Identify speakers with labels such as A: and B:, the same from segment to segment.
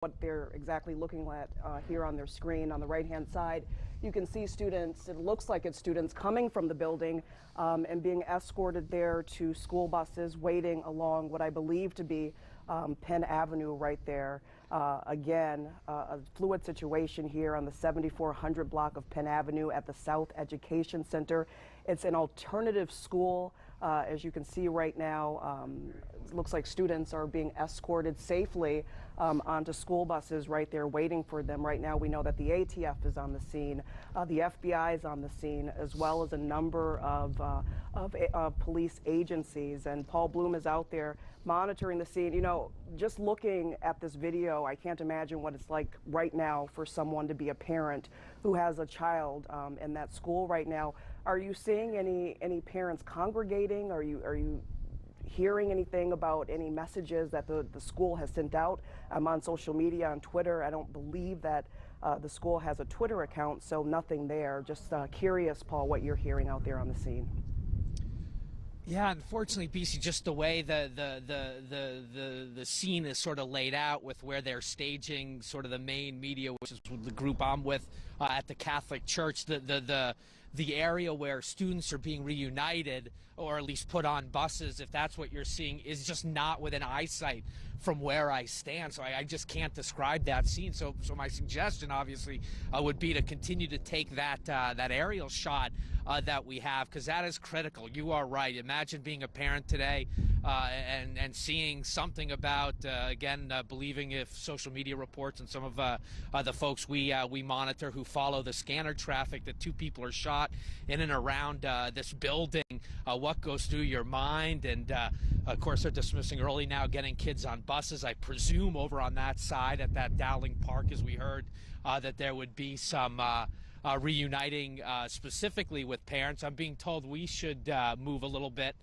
A: what they're exactly looking at here on their screen. On the right-hand side, you can see students, it looks like it's students coming from the building and being escorted there to school buses waiting along what I believe to be Penn Avenue right there. Again, a fluid situation here on the 7400 block of Penn Avenue at the South Education Center. It's an alternative school. As you can see right now, it looks like students are being escorted safely onto school buses right there waiting for them. Right now we know that the ATF is on the scene, the FBI is on the scene, as well as a number of police agencies. And Paul Bloom is out there monitoring the scene. You know, just looking at this video, I can't imagine what it's like right now for someone to be a parent who has a child in that school right now. Are you seeing any parents congregating? Are you hearing anything about any messages that the school has sent out on social media, on Twitter? I don't believe that the school has a Twitter account, so nothing there. Just curious, Paul, what you're hearing out there on the scene.
B: Yeah, unfortunately, BC, just the way the scene is sort of laid out with where they're staging sort of the main media, which is the group I'm with at the Catholic Church, the area where students are being reunited, or at least put on buses, if that's what you're seeing, is just not within eyesight from where I stand. So I just can't describe that scene. So my suggestion, obviously, would be to continue to take that aerial shot that we have, because that is critical. You are right. Imagine being a parent today and seeing something about, again, believing if social media reports and some of the folks we monitor who follow the scanner traffic, that 2 people are shot in and around this building. What goes through your mind? And of course, they're dismissing early now, getting kids on buses. I presume over on that side at that Dowling Park, as we heard, that there would be some reuniting specifically with parents. I'm being told we should move a little bit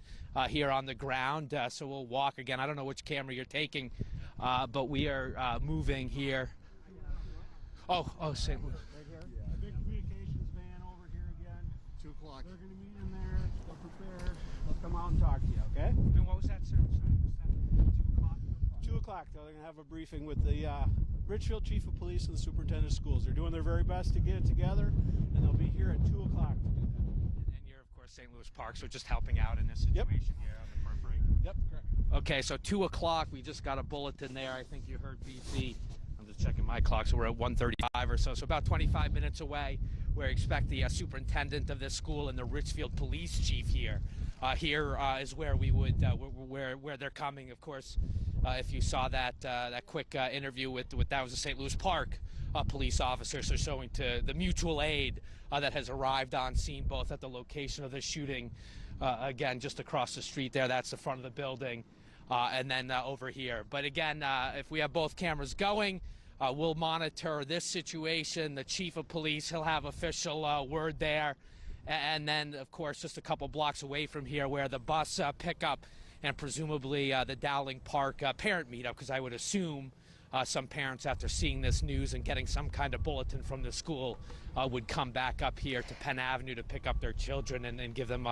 B: here on the ground, so we'll walk again. I don't know which camera you're taking, but we are moving here. Oh, St. Louis.
C: Right here? Yeah. The big communications van over here again. 2 o'clock. They're going to meet in there. They'll prepare. They'll come out and talk to you, okay?
B: And what was that, sir? 2 o'clock?
C: 2 o'clock. They're going to have a briefing with the Richfield Chief of Police and the Superintendent of Schools. They're doing their very best to get it together, and they'll be here at 2 o'clock to do that.
B: And you're, of course, St. Louis Park, so just helping out in this situation here on the periphery.
C: Yep, correct.
B: Okay, so 2 o'clock, we just got a bulletin there. I think you heard BC. I'm just checking my clock, so we're at 1:35 or so about 25 minutes away. We expect the superintendent of this school and the Richfield police chief here. Here is where we would, where they're coming. Of course, if you saw that quick interview with that was a St. Louis Park police officer, so showing to the mutual aid that has arrived on scene, both at the location of the shooting, again just across the street there. That's the front of the building, and then over here. But again, if we have both cameras going, we'll monitor this situation. The chief of police, he'll have official word there. And then, of course, just a couple blocks away from here where the bus pickup and presumably the Dowling Park parent meetup, because I would assume some parents, after seeing this news and getting some kind of bulletin from the school, would come back up here to Penn Avenue to pick up their children and give them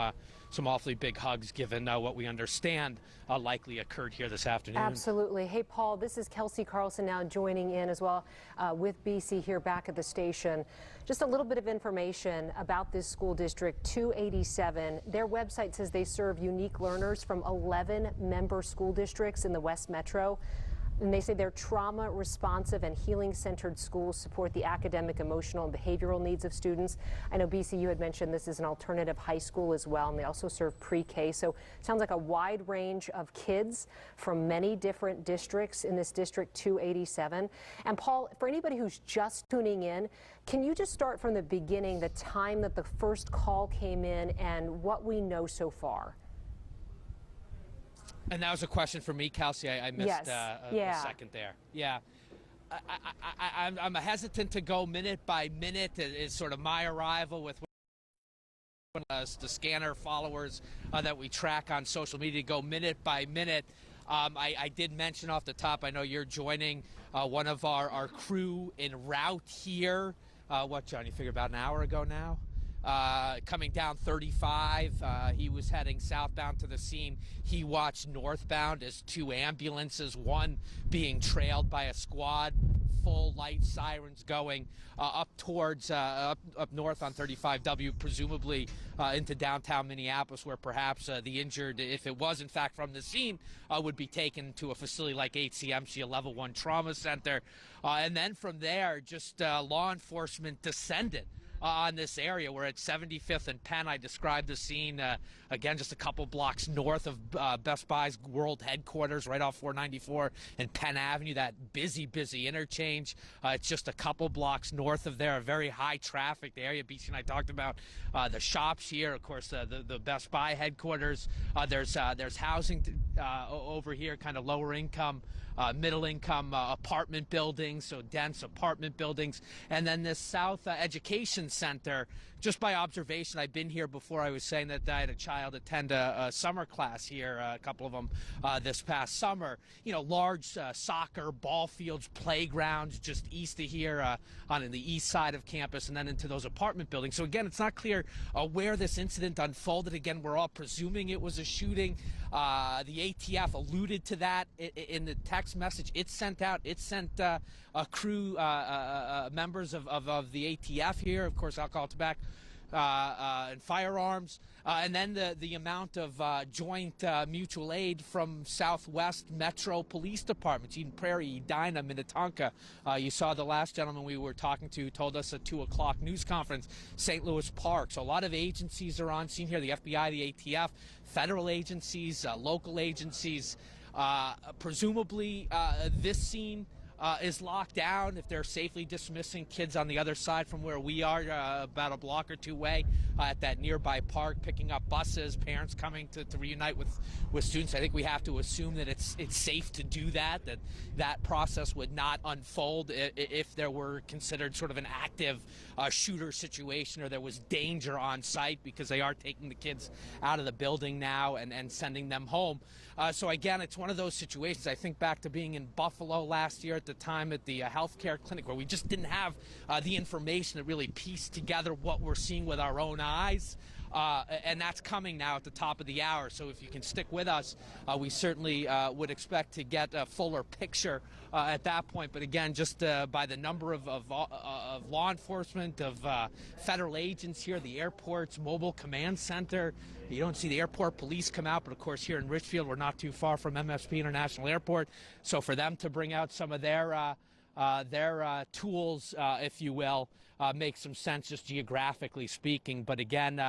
B: some awfully big hugs, given what we understand likely occurred here this afternoon.
D: Absolutely. Hey, Paul, this is Kelsey Carlson now joining in as well with BC here back at the station. Just a little bit of information about this school district, 287. Their website says they serve unique learners from 11 member school districts in the West Metro. And they say their trauma responsive and healing centered schools support the academic, emotional, and behavioral needs of students. I know, BC, you had mentioned this is an alternative high school as well, and they also serve pre-K. So it sounds like a wide range of kids from many different districts in this district 287. And Paul, for anybody who's just tuning in, can you just start from the beginning, the time that the first call came in and what we know so far?
B: And that was a question for me, Kelsey. I missed a second there. Yeah. I'm hesitant to go minute by minute. It's sort of my arrival with the scanner followers that we track on social media, go minute by minute. I did mention off the top, I know you're joining one of our crew en route here. What, John, you figured about an hour ago now? coming down 35. He was heading southbound to the scene. He watched northbound as two ambulances, one being trailed by a squad, full light sirens going up towards up north on 35W, presumably into downtown Minneapolis, where perhaps the injured, if it was in fact from the scene, would be taken to a facility like HCMC, a level 1 trauma center. And then from there, just law enforcement descended on this area. We're at 75th and Penn. I described the scene, again, just a couple blocks north of Best Buy's world headquarters, right off 494 and Penn Avenue, that busy interchange. It's just a couple blocks north of there, a very high traffic area. BC and I talked about the shops here, of course, the Best Buy headquarters. There's housing over here, kind of lower income, middle income apartment buildings, so dense apartment buildings. And then this South Education Center, just by observation, I've been here before. I was saying that I had a child attend a summer class here, a couple of them this past summer. You know, large soccer ball fields, playgrounds just east of here on the east side of campus, and then into those apartment buildings. So again, it's not clear where this incident unfolded. Again, we're all presuming it was a shooting. The ATF alluded to that in the text message it sent out. It sent a crew, members of the ATF here, of course, alcohol, tobacco, and firearms, and then the amount of joint mutual aid from Southwest Metro Police Departments, Eden Prairie, Edina, Minnetonka. You saw the last gentleman we were talking to told us at 2 o'clock news conference, St. Louis Park. So a lot of agencies are on scene here, the FBI, the ATF, federal agencies, local agencies. Presumably this scene is locked down if they're safely dismissing kids on the other side from where we are, about a block or two away at that nearby park, picking up buses, parents coming to reunite with students. I think we have to assume that it's safe to do that process would not unfold if there were considered sort of an active shooter situation or there was danger on site, because they are taking the kids out of the building now and sending them home. So again, it's one of those situations. I think back to being in Buffalo last year at the time at the healthcare clinic, where we just didn't have the information to really piece together what we're seeing with our own eyes. And that's coming now at the top of the hour. So if you can stick with us, we certainly would expect to get a fuller picture at that point. But again, just by the number of law enforcement, of federal agents here, the airport's mobile command center. You don't see the airport police come out, but of course here in Richfield, we're not too far from MSP International Airport. So for them to bring out some of their tools, if you will, makes some sense just geographically speaking. But again,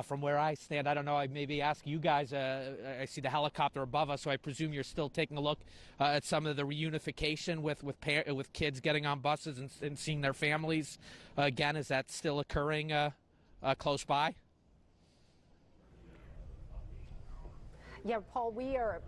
B: from where I stand, I don't know, I maybe ask you guys, I see the helicopter above us, so I presume you're still taking a look at some of the reunification with kids getting on buses and seeing their families. Again, is that still occurring close by?
D: Yeah, Paul, we are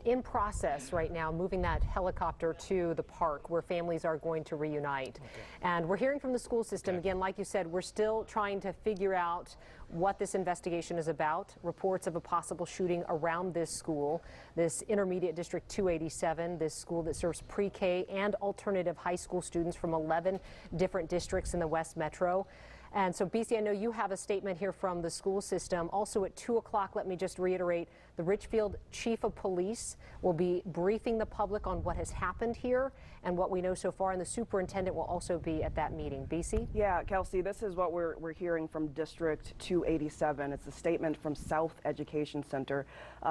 D: in process right now moving that helicopter to the park where families are going to reunite. Okay. And we're hearing from the school system. Okay. Again, like you said, we're still trying to figure out what this investigation is about. Reports of a possible shooting around this school, this Intermediate District 287, this school that serves pre-K and alternative high school students from 11 different districts in the West Metro. And so, BC, I know you have a statement here from the school system. Also at 2 o'clock, let me just reiterate, the Richfield Chief of Police will be briefing the public on what has happened here and what we know so far, and the superintendent will also be at that meeting. BC?
A: Yeah, Kelsey, this is what we're hearing from District 287. It's a statement from South Education Center.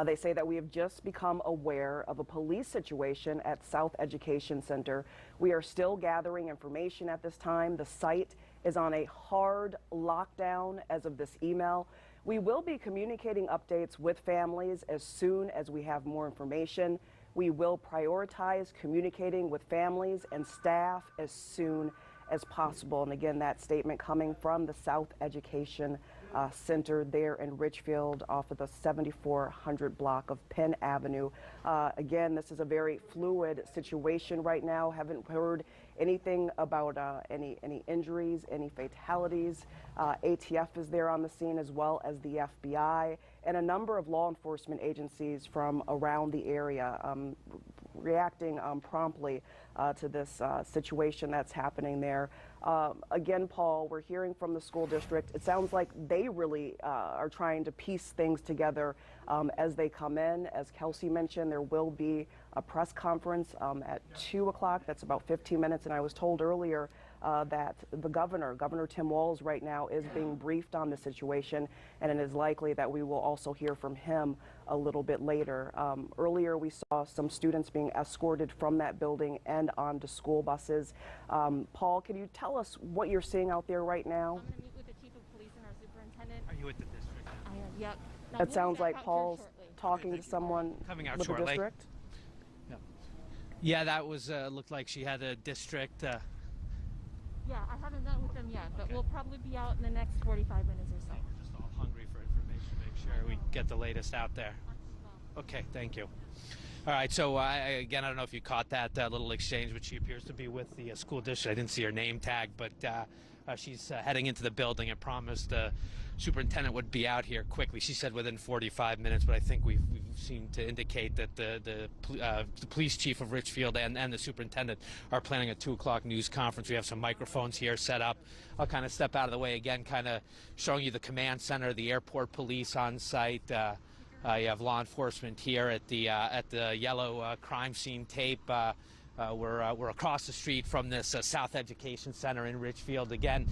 A: They say that we have just become aware of a police situation at South Education Center. We are still gathering information at this time. The site is on a hard lockdown as of this email. We will be communicating updates with families as soon as we have more information. We will prioritize communicating with families and staff as soon as possible. And again, that statement coming from the South Education Center there in Richfield off of the 7400 block of Penn Avenue. Again, this is a very fluid situation right now. Haven't heard anything about any injuries, any fatalities. ATF is there on the scene, as well as the FBI and a number of law enforcement agencies from around the area. reacting promptly to this situation that's happening there. Again, Paul, we're hearing from the school district. It sounds like they really are trying to piece things together as they come in. As Kelsey mentioned, there will be a press conference at 2 o'clock. That's about 15 minutes. And I was told earlier that the governor, Tim Walz, right now is being briefed on the situation, and it is likely that we will also hear from him a little bit later. Earlier, we saw some students being escorted from that building and onto school buses. Paul, can you tell us what you're seeing out there right now?
E: I'm going to meet with the chief of police and our superintendent.
B: Are you at the district now?
E: I am, yep. Now,
A: It
E: we'll
A: sounds
E: be back
A: like
E: out here
A: Paul's
E: shortly.
A: talking to someone
B: Coming out
A: with the
B: shortly.
A: district.
B: Yeah, that was looked like she had a district.
E: Yeah, I haven't met with them yet, but we'll probably be out in the next 45 minutes or so.
B: We're just all hungry for information, make sure we get the latest out there. Okay, thank you. All right, so again, I don't know if you caught that little exchange, but she appears to be with the school district. I didn't see her name tag, but she's heading into the building and promised the superintendent would be out here quickly. She said within 45 minutes, but I think we've seemed to indicate that the police chief of Richfield and the superintendent are planning a 2 o'clock news conference. We have some microphones here set up. I'll kind of step out of the way again, kind of showing you the command center, the airport police on site. You have law enforcement here at the yellow crime scene tape. We're across the street from this South Education Center in Richfield. Again,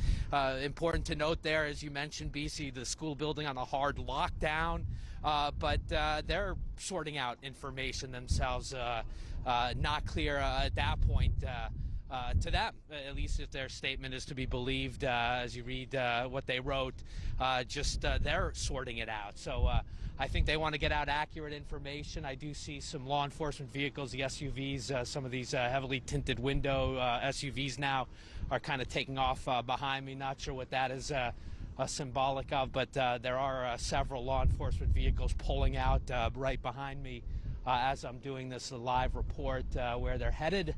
B: important to note there, as you mentioned, BC, the school building on a hard lockdown, but they're sorting out information themselves. Not clear at that point to them, at least if their statement is to be believed, as you read what they wrote. They're sorting it out. So I think they want to get out accurate information. I do see some law enforcement vehicles, the SUVs, some of these heavily tinted window SUVs now are kind of taking off behind me. Not sure what that is symbolic of, but there are several law enforcement vehicles pulling out right behind me as I'm doing this live report. Where they're headed,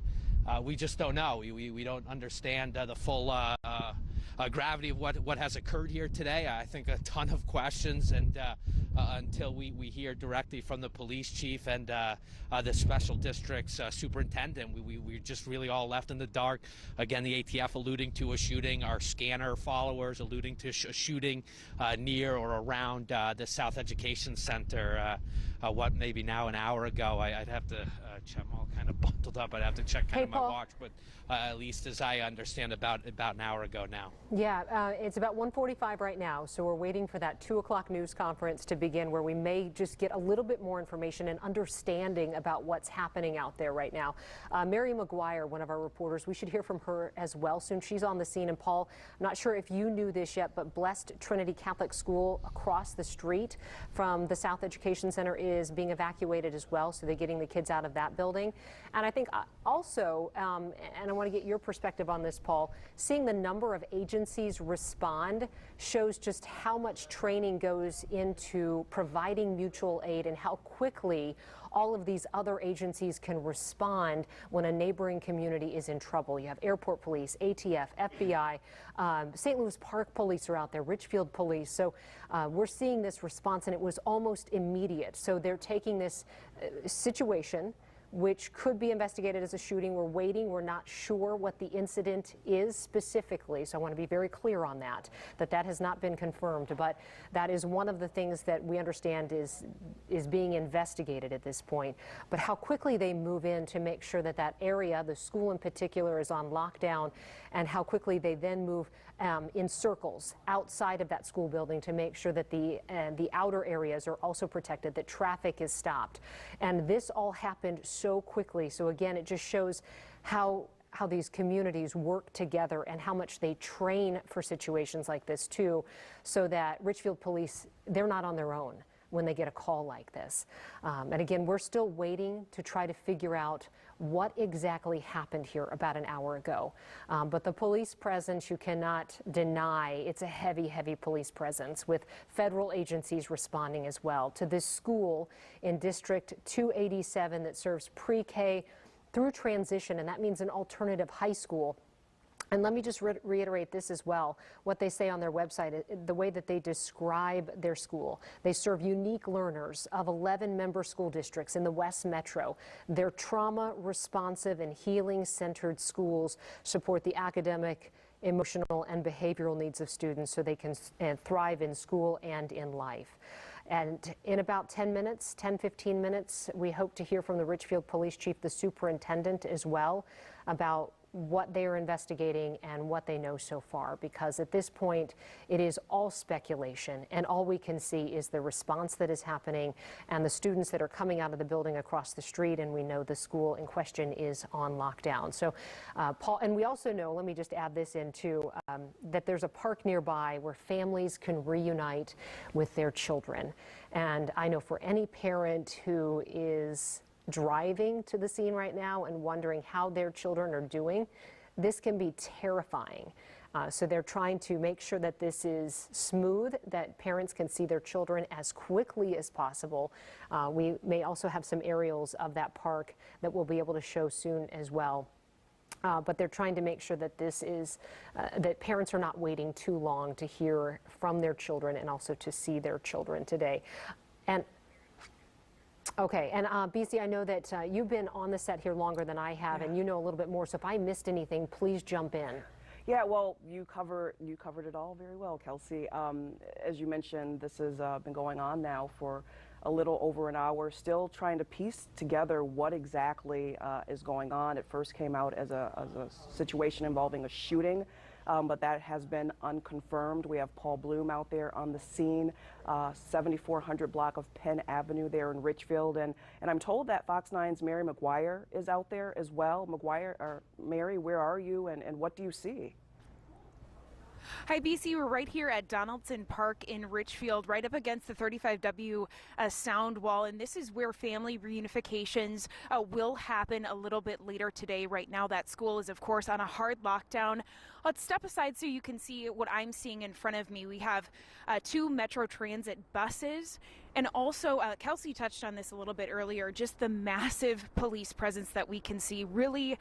B: we just don't know. We don't understand the full gravity of what has occurred here today. I think a ton of questions, and until we hear directly from the police chief and the special district's superintendent, we're just really all left in the dark. Again, the ATF alluding to a shooting, our scanner followers alluding to a shooting near or around the South Education Center. What, maybe now an hour ago? I'd have to check. I'm all kind of bundled up. I'd have to check kind of my watch, but at least as I understand, about an hour ago now.
D: Yeah, it's about 1:45 right now, so we're waiting for that 2 o'clock news conference to begin, where we may just get a little bit more information and understanding about what's happening out there right now. Mary McGuire, one of our reporters, we should hear from her as well soon. She's on the scene. And Paul, I'm not sure if you knew this yet, but Blessed Trinity Catholic School across the street from the South Education Center is being evacuated as well, so they're getting the kids out of that building. And I think also, and I want to get your perspective on this, Paul, seeing the number of agencies respond shows just how much training goes into providing mutual aid and how quickly all of these other agencies can respond when a neighboring community is in trouble. You have airport police, ATF, FBI, St. Louis Park police are out there, Richfield police. So we're seeing this response, and it was almost immediate. So they're taking this situation, which could be investigated as a shooting. We're waiting. We're not sure what the incident is specifically, so I want to be very clear on that has not been confirmed, but that is one of the things that we understand is being investigated at this point. But how quickly they move in to make sure that that area, the school in particular, is on lockdown, and how quickly they then move in circles outside of that school building to make sure that the outer areas are also protected, that traffic is stopped. And this all happened so quickly. So again, it just shows how these communities work together and how much they train for situations like this too, so that Richfield police, they're not on their own when they get a call like this. And again, we're still waiting to try to figure out what exactly happened here about an hour ago. But the police presence, you cannot deny, it's a heavy, heavy police presence, with federal agencies responding as well to this school in District 287 that serves pre-K through transition, and that means an alternative high school. And let me just reiterate this as well, what they say on their website, the way that they describe their school. They serve unique learners of 11 member school districts in the West Metro. Their trauma responsive and healing centered schools support the academic, emotional, and behavioral needs of students so they can thrive in school and in life. And in about 10 minutes, 10-15 minutes, we hope to hear from the Richfield Police Chief, the superintendent as well, about what they are investigating and what they know so far, because at this point it is all speculation and all we can see is the response that is happening and the students that are coming out of the building across the street, and we know the school in question is on lockdown. So Paul, and we also know, let me just add this in too, that there's a park nearby where families can reunite with their children, and I know for any parent who is driving to the scene right now and wondering how their children are doing, this can be terrifying. So they're trying to make sure that this is smooth, that parents can see their children as quickly as possible. We may also have some aerials of that park that we'll be able to show soon as well. But they're trying to make sure that this is, that parents are not waiting too long to hear from their children and also to see their children today. Okay, and BC, I know that you've been on the set here longer than I have, and you know a little bit more, so if I missed anything, please jump in.
A: Yeah, well, you covered it all very well, Kelsey. As you mentioned, this has been going on now for a little over an hour, still trying to piece together what exactly is going on. It first came out as a situation involving a shooting, but that has been unconfirmed. We have Paul Bloom out there on the scene, 7400 block of Penn Avenue there in Richfield, and I'm told that Fox 9's Mary McGuire is out there as well. Mary, where are you, and what do you see?
F: Hi, BC. We're right here at Donaldson Park in Richfield, right up against the 35W sound wall. And this is where family reunifications will happen a little bit later today. Right now, that school is, of course, on a hard lockdown. Let's step aside so you can see what I'm seeing in front of me. We have 2 Metro Transit buses. And also, Kelsey touched on this a little bit earlier, just the massive police presence that we can see. Really,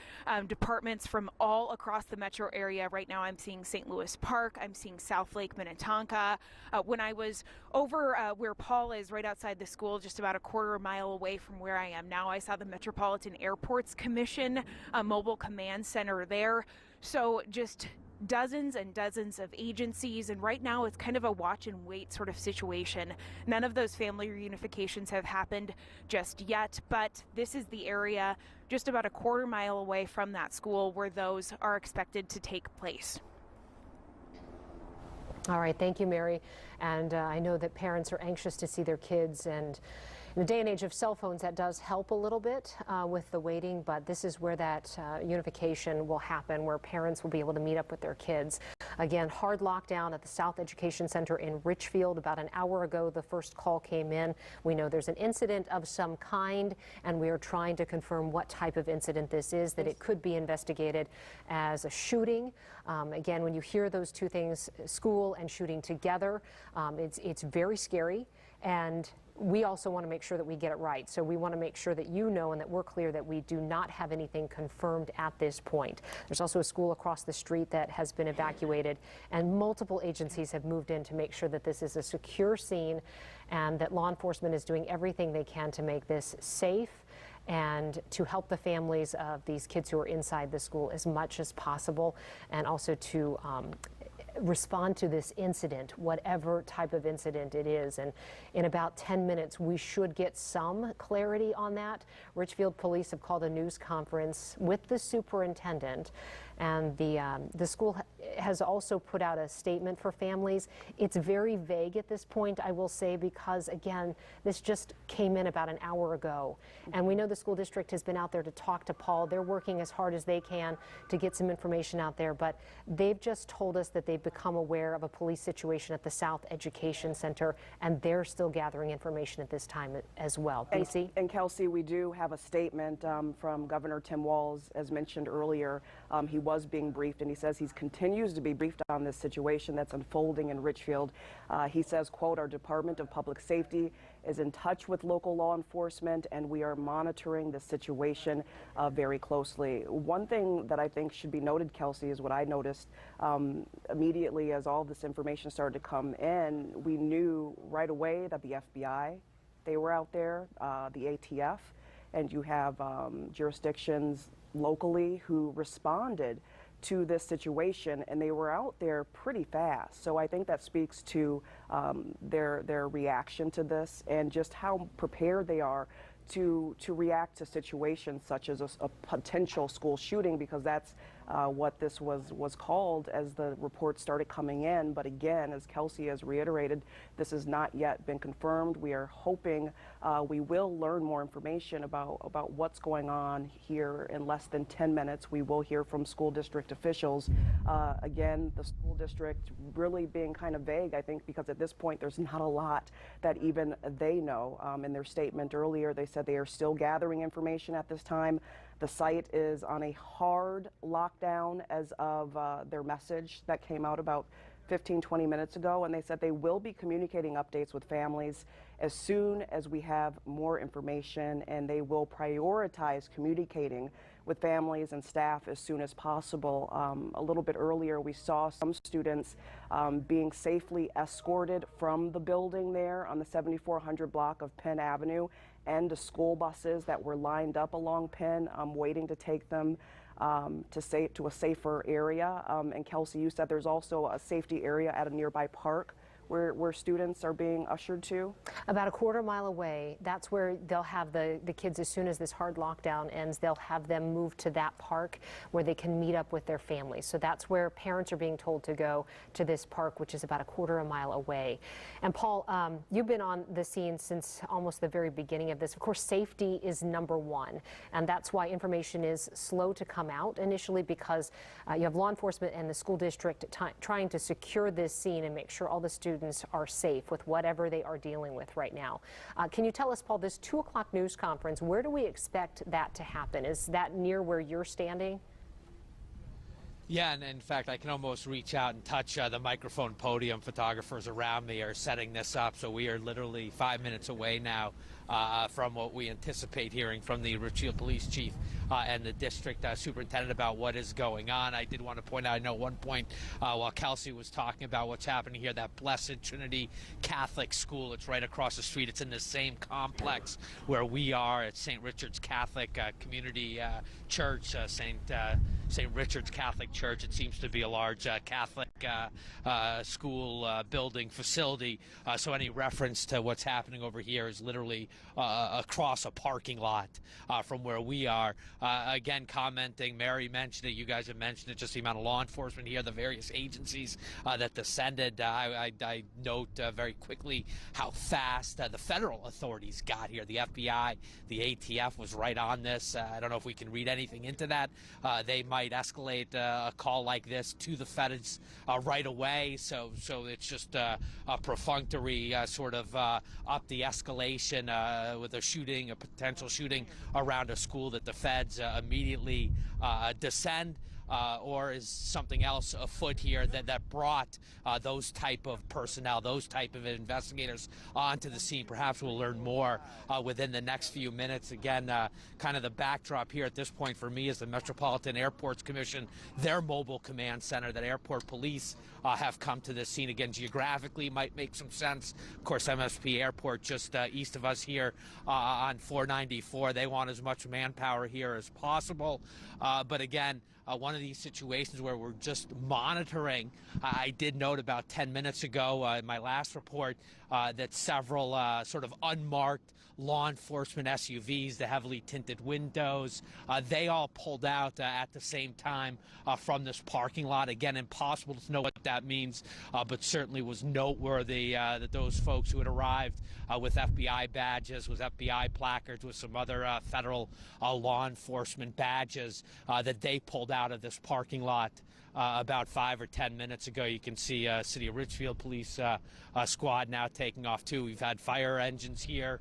F: departments from all across the metro area. Right now, I'm seeing St. Louis Park. I'm seeing South Lake, Minnetonka. When I was over where Paul is, right outside the school, just about a quarter mile away from where I am now, I saw the Metropolitan Airports Commission, a mobile command center there. So just dozens and dozens of agencies, and right now it's kind of a watch and wait sort of situation. None of those family reunifications have happened just yet, but this is the area just about a quarter mile away from that school where those are expected to take place.
D: All right, thank you, Mary. And I know that parents are anxious to see their kids, and in the day and age of cell phones, that does help a little bit with the waiting, but this is where that unification will happen, where parents will be able to meet up with their kids. Again, hard lockdown at the South Education Center in Richfield. About an hour ago, the first call came in. We know there's an incident of some kind, and we are trying to confirm what type of incident this is, that it could be investigated as a shooting. Again, when you hear those two things, school and shooting together, it's very scary, and we also want to make sure that we get it right. So we want to make sure that you know and that we're clear that we do not have anything confirmed at this point. There's also a school across the street that has been evacuated, and multiple agencies have moved in to make sure that this is a secure scene and that law enforcement is doing everything they can to make this safe and to help the families of these kids who are inside the school as much as possible, and also to respond to this incident, whatever type of incident it is. And in about 10 minutes, we should get some clarity on that. Richfield Police have called a news conference with the superintendent, and the school has also put out a statement for families. It's very vague at this point, I will say, because again, this just came in about an hour ago, and we know the school district has been out there to talk to Paul. They're working as hard as they can to get some information out there, but they've just told us that they've become aware of a police situation at the South Education Center, and they're still gathering information at this time as well. BC?
A: And Kelsey, we do have a statement from Governor Tim Walz, as mentioned earlier. He was being briefed, and he says he continues to be briefed on this situation that's unfolding in Richfield. He says, quote, "Our Department of Public Safety is in touch with local law enforcement, and we are monitoring the situation very closely." One thing that I think should be noted, Kelsey, is what I noticed immediately as all this information started to come in. We knew right away that the FBI, they were out there, the ATF, and you have jurisdictions locally who responded to this situation, and they were out there pretty fast. So I think that speaks to their reaction to this and just how prepared they are to react to situations such as a potential school shooting, because that's what this was called as the reports started coming in. But again, as Kelsey has reiterated, this has not yet been confirmed. We are hoping we will learn more information about what's going on here in less than 10 minutes. We will hear from school district officials. Again, the school district really being kind of vague, I think, because at this point there's not a lot that even they know. In their statement earlier, they said they are still gathering information at this time. The site is on a hard lockdown as of their message that came out about 15-20 minutes ago, and they said they will be communicating updates with families as soon as we have more information, and they will prioritize communicating with families and staff as soon as possible. A little bit earlier, we saw some students being safely escorted from the building there on the 7400 block of Penn Avenue, and to school buses that were lined up along Penn, waiting to take them to a safer area. And Kelsey, you said there's also a safety area at a nearby park where students are being ushered to?
D: About a quarter mile away, that's where they'll have the kids, as soon as this hard lockdown ends, they'll have them move to that park where they can meet up with their families. So that's where parents are being told to go, to this park, which is about a quarter of a mile away. And Paul, you've been on the scene since almost the very beginning of this. Of course, safety is number one, and that's why information is slow to come out initially, because you have law enforcement and the school district trying to secure this scene and make sure all the students are safe with whatever they are dealing with right now. Can you tell us, Paul, this 2 o'clock news conference, where do we expect that to happen? Is that near where you're standing?
B: Yeah, and in fact, I can almost reach out and touch the microphone podium. Photographers around me are setting this up, so we are literally 5 minutes away now from what we anticipate hearing from the Richfield Police Chief and the district superintendent about what is going on. I did want to point out, I know at one point while Kelsey was talking about what's happening here, that Blessed Trinity Catholic School, it's right across the street. It's in the same complex where we are at St. Richard's Catholic Community Church, St. Richard's Catholic Church. It seems to be a large Catholic school building facility. So any reference to what's happening over here is literally across a parking lot from where we are. Again, commenting, Mary mentioned it, you guys have mentioned it, just the amount of law enforcement here, the various agencies that descended. I note very quickly how fast the federal authorities got here. The FBI, the ATF was right on this. I don't know if we can read anything into that. They might escalate a call like this to the feds right away. So it's just a perfunctory sort of up the escalation with a shooting, a potential shooting around a school, that the feds immediately descend. Or is something else afoot here that brought those type of personnel, those type of investigators onto the scene? Perhaps we'll learn more within the next few minutes. Again, kind of the backdrop here at this point for me is the Metropolitan Airports Commission, their mobile command center, that airport police have come to this scene. Again, geographically might make some sense. Of course, MSP Airport just east of us here on 494. They want as much manpower here as possible. But again, one of these situations where we're just monitoring. I did note about 10 minutes ago in my last report that several sort of unmarked law enforcement SUVs, the heavily tinted windows, they all pulled out at the same time from this parking lot. Again, impossible to know what that means, but certainly was noteworthy that those folks who had arrived with FBI badges, with FBI placards, with some other federal law enforcement badges, that they pulled out of this parking lot about 5 or 10 minutes ago. You can see City of Richfield police squad now taking off too. We've had fire engines here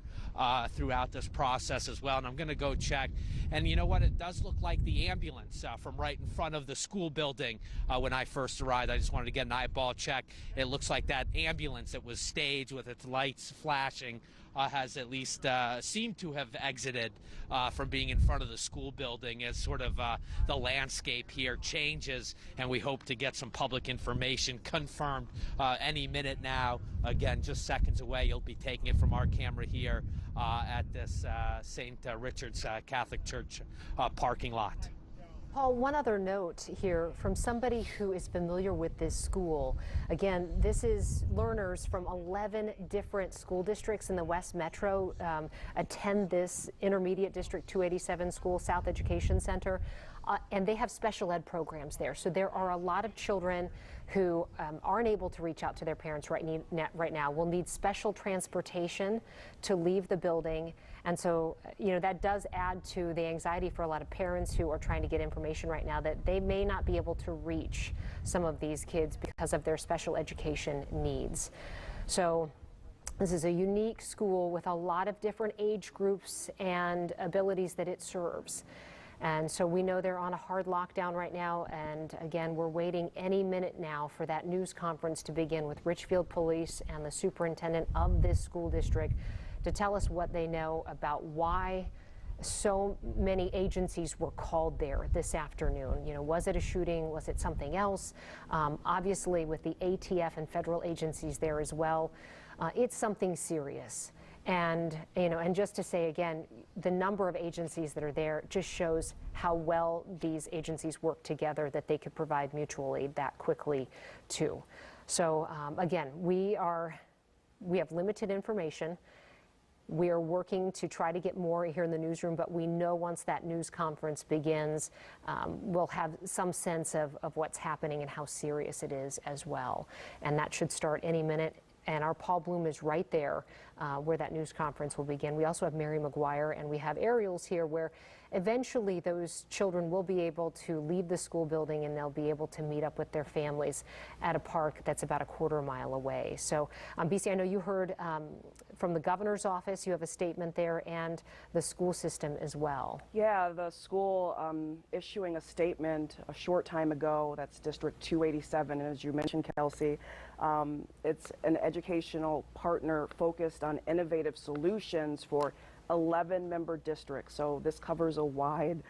B: throughout this process as well, and I'm going to go check. And you know what? It does look like the ambulance from right in front of the school building when I first arrived. I just wanted to get an eyeball check. It looks like that ambulance that was staged with its lights flashing has at least seemed to have exited from being in front of the school building as sort of the landscape here changes, and we hope to get some public information confirmed any minute now. Again, just seconds away. You'll be taking it from our camera here at this St. Richard's Catholic Church parking lot.
D: Paul, one other note here from somebody who is familiar with this school. Again, this is learners from 11 different school districts in the West Metro attend this intermediate District 287 school, South Education Center, and they have special ed programs there. So there are a lot of children who aren't able to reach out to their parents right now, will need special transportation to leave the building. And so, you know, that does add to the anxiety for a lot of parents who are trying to get information right now that they may not be able to reach some of these kids because of their special education needs. So this is a unique school with a lot of different age groups and abilities that it serves. And so we know they're on a hard lockdown right now, and again, we're waiting any minute now for that news conference to begin with Richfield Police and the superintendent of this school district to tell us what they know about why so many agencies were called there this afternoon. You know, was it a shooting? Was it something else? Obviously, with the ATF and federal agencies there as well, it's something serious. And, you know, and just to say again, the number of agencies that are there just shows how well these agencies work together, that they could provide mutual aid that quickly too. So again, we have limited information. We are working to try to get more here in the newsroom, but we know once that news conference begins, we'll have some sense of what's happening and how serious it is as well. And that should start any minute. And our Paul Bloom is right there where that news conference will begin. We also have Mary McGuire, and we have aerials here where eventually those children will be able to leave the school building and they'll be able to meet up with their families at a park that's about a quarter mile away. So, BC, I know you heard from the governor's office, you have a statement there, and the school system as well.
A: Yeah, the school issuing a statement a short time ago. That's District 287, and as you mentioned, Kelsey, it's an educational partner focused on innovative solutions for 11 member districts. So this covers a wide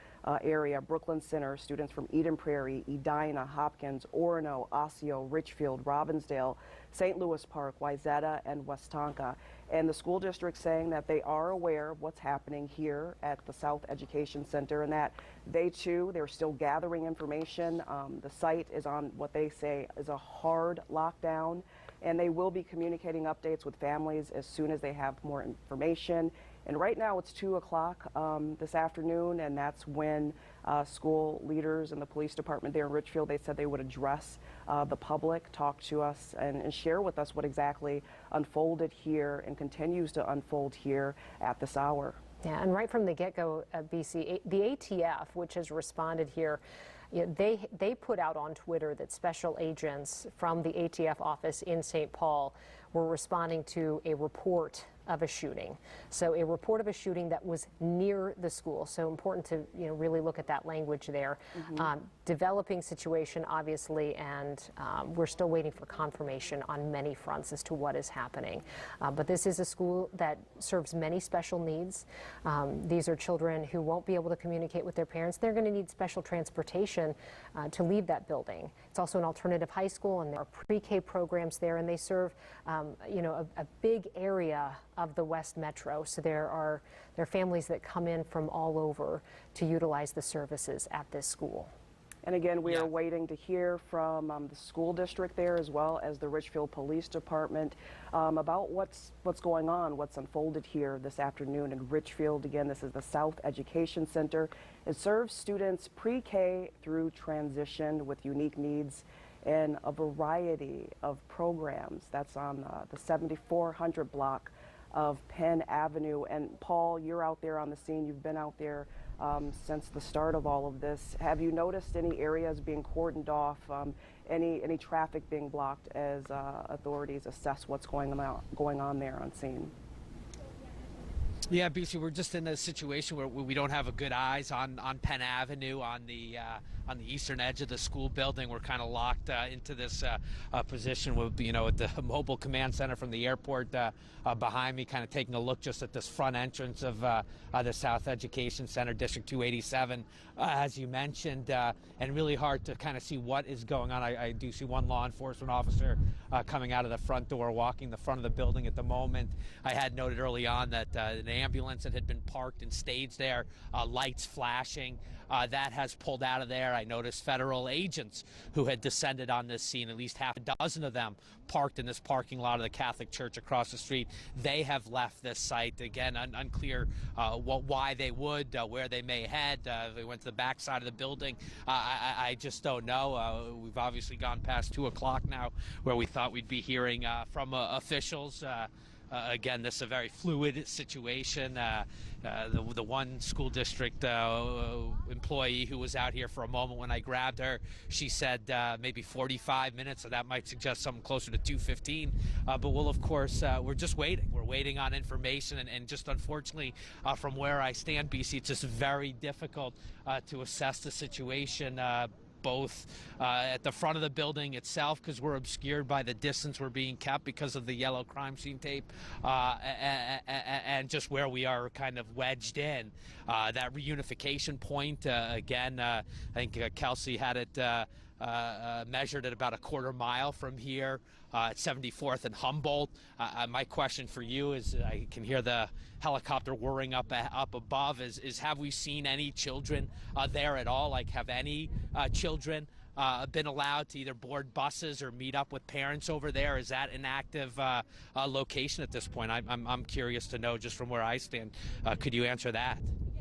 A: area. Brooklyn Center, students from Eden Prairie, Edina, Hopkins, Orono, Osseo, Richfield, Robbinsdale, St. Louis Park, Wayzata, and Westonka. And the school district saying that they are aware of what's happening here at the South Education Center, and that they too, they're still gathering information. The site is on what they say is a hard lockdown, and they will be communicating updates with families as soon as they have more information. And right now it's 2 o'clock this afternoon, and that's when school leaders and the police department there in Richfield, they said they would address the public, talk to us, and share with us what exactly unfolded here and continues to unfold here at this hour.
D: Yeah, and right from the get-go, BC, the ATF, which has responded here, you know, they put out on Twitter that special agents from the ATF office in St. Paul were responding to a report of a shooting. So a report of a shooting that was near the school. So important to, you know, really look at that language there. Developing situation, obviously, and we're still waiting for confirmation on many fronts as to what is happening. But this is a school that serves many special needs. These are children who won't be able to communicate with their parents. They're going to need special transportation to leave that building. It's also an alternative high school, and there are pre-K programs there, and they serve, you know, a big area of the West Metro. So there are families that come in from all over to utilize the services at this school.
A: And again, we are waiting to hear from the school district there, as well as the Richfield Police Department, about what's going on, what's unfolded here this afternoon in Richfield. Again, this is the South Education Center. It serves students pre-K through transition with unique needs in a variety of programs. That's on the 7400 block of Penn Avenue. And Paul, you're out there on the scene. You've been out there since the start of all of this. Have you noticed any areas being cordoned off, any traffic being blocked as authorities assess what's going on there on scene?
B: Yeah, BC, we're just in a situation where we don't have a good eyes on Penn Avenue on the eastern edge of the school building. We're kind of locked into this position with, at the mobile command center from the airport behind me, kind of taking a look just at this front entrance of the South Education Center, District 287, as you mentioned, and really hard to kind of see what is going on. I do see one law enforcement officer coming out of the front door, walking the front of the building at the moment. I had noted early on that an ambulance that had been parked and staged there, lights flashing, that has pulled out of there. I noticed federal agents who had descended on this scene, at least half a dozen of them parked in this parking lot of the Catholic Church across the street. They have left this site. Again, unclear why they would, where they may head. They went to the back side of the building. I just don't know. We've obviously gone past 2 o'clock now, where we thought we'd be hearing from officials. Again, this is a very fluid situation. The one school district employee who was out here for a moment when I grabbed her, she said maybe 45 minutes, so that might suggest something closer to 2:15. But we'll, of course, we're just waiting. We're waiting on information, and just unfortunately, from where I stand, BC, it's just very difficult to assess the situation. Both at the front of the building itself, because we're obscured by the distance we're being kept because of the yellow crime scene tape, and just where we are kind of wedged in. That reunification point, again, I think Kelsey had it measured at about a quarter mile from here at 74th and Humboldt. My question for you is, I can hear the helicopter whirring up above, is have we seen any children there at all? Like, have any children been allowed to either board buses or meet up with parents over there? Is that an active location at this point? I'm curious to know, just from where I stand. Could you answer that?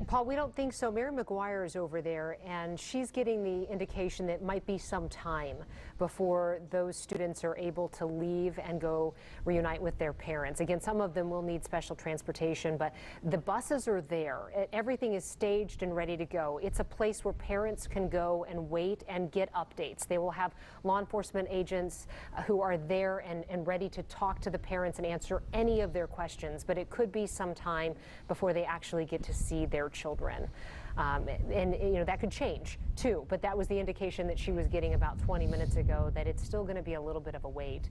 D: Paul, we don't think so. Mary McGuire is over there, and she's getting the indication that it might be some time before those students are able to leave and go reunite with their parents. Again, some of them will need special transportation, but the buses are there. Everything is staged and ready to go. It's a place where parents can go and wait and get updates. They will have law enforcement agents who are there and ready to talk to the parents and answer any of their questions, but it could be some time before they actually get to see their children. And that could change too, but that was the indication that she was getting about 20 minutes ago, that it's still going to be a little bit of a wait.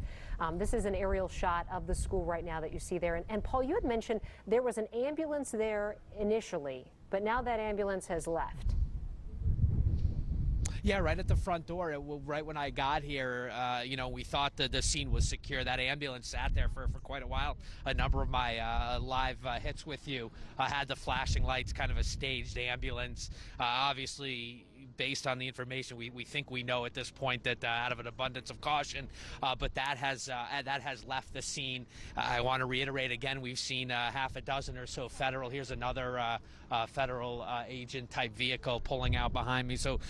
D: This is an aerial shot of the school right now that you see there. And Paul, you had mentioned there was an ambulance there initially, but now that ambulance has left.
B: Yeah, right at the front door. Right when I got here, we thought that the scene was secure. That ambulance sat there for quite a while. A number of my live hits with you had the flashing lights, kind of a staged ambulance. Obviously, based on the information we think we know at this point, that out of an abundance of caution, but that has left the scene. I want to reiterate again, we've seen half a dozen or so federal. Here's another federal agent type vehicle pulling out behind me. So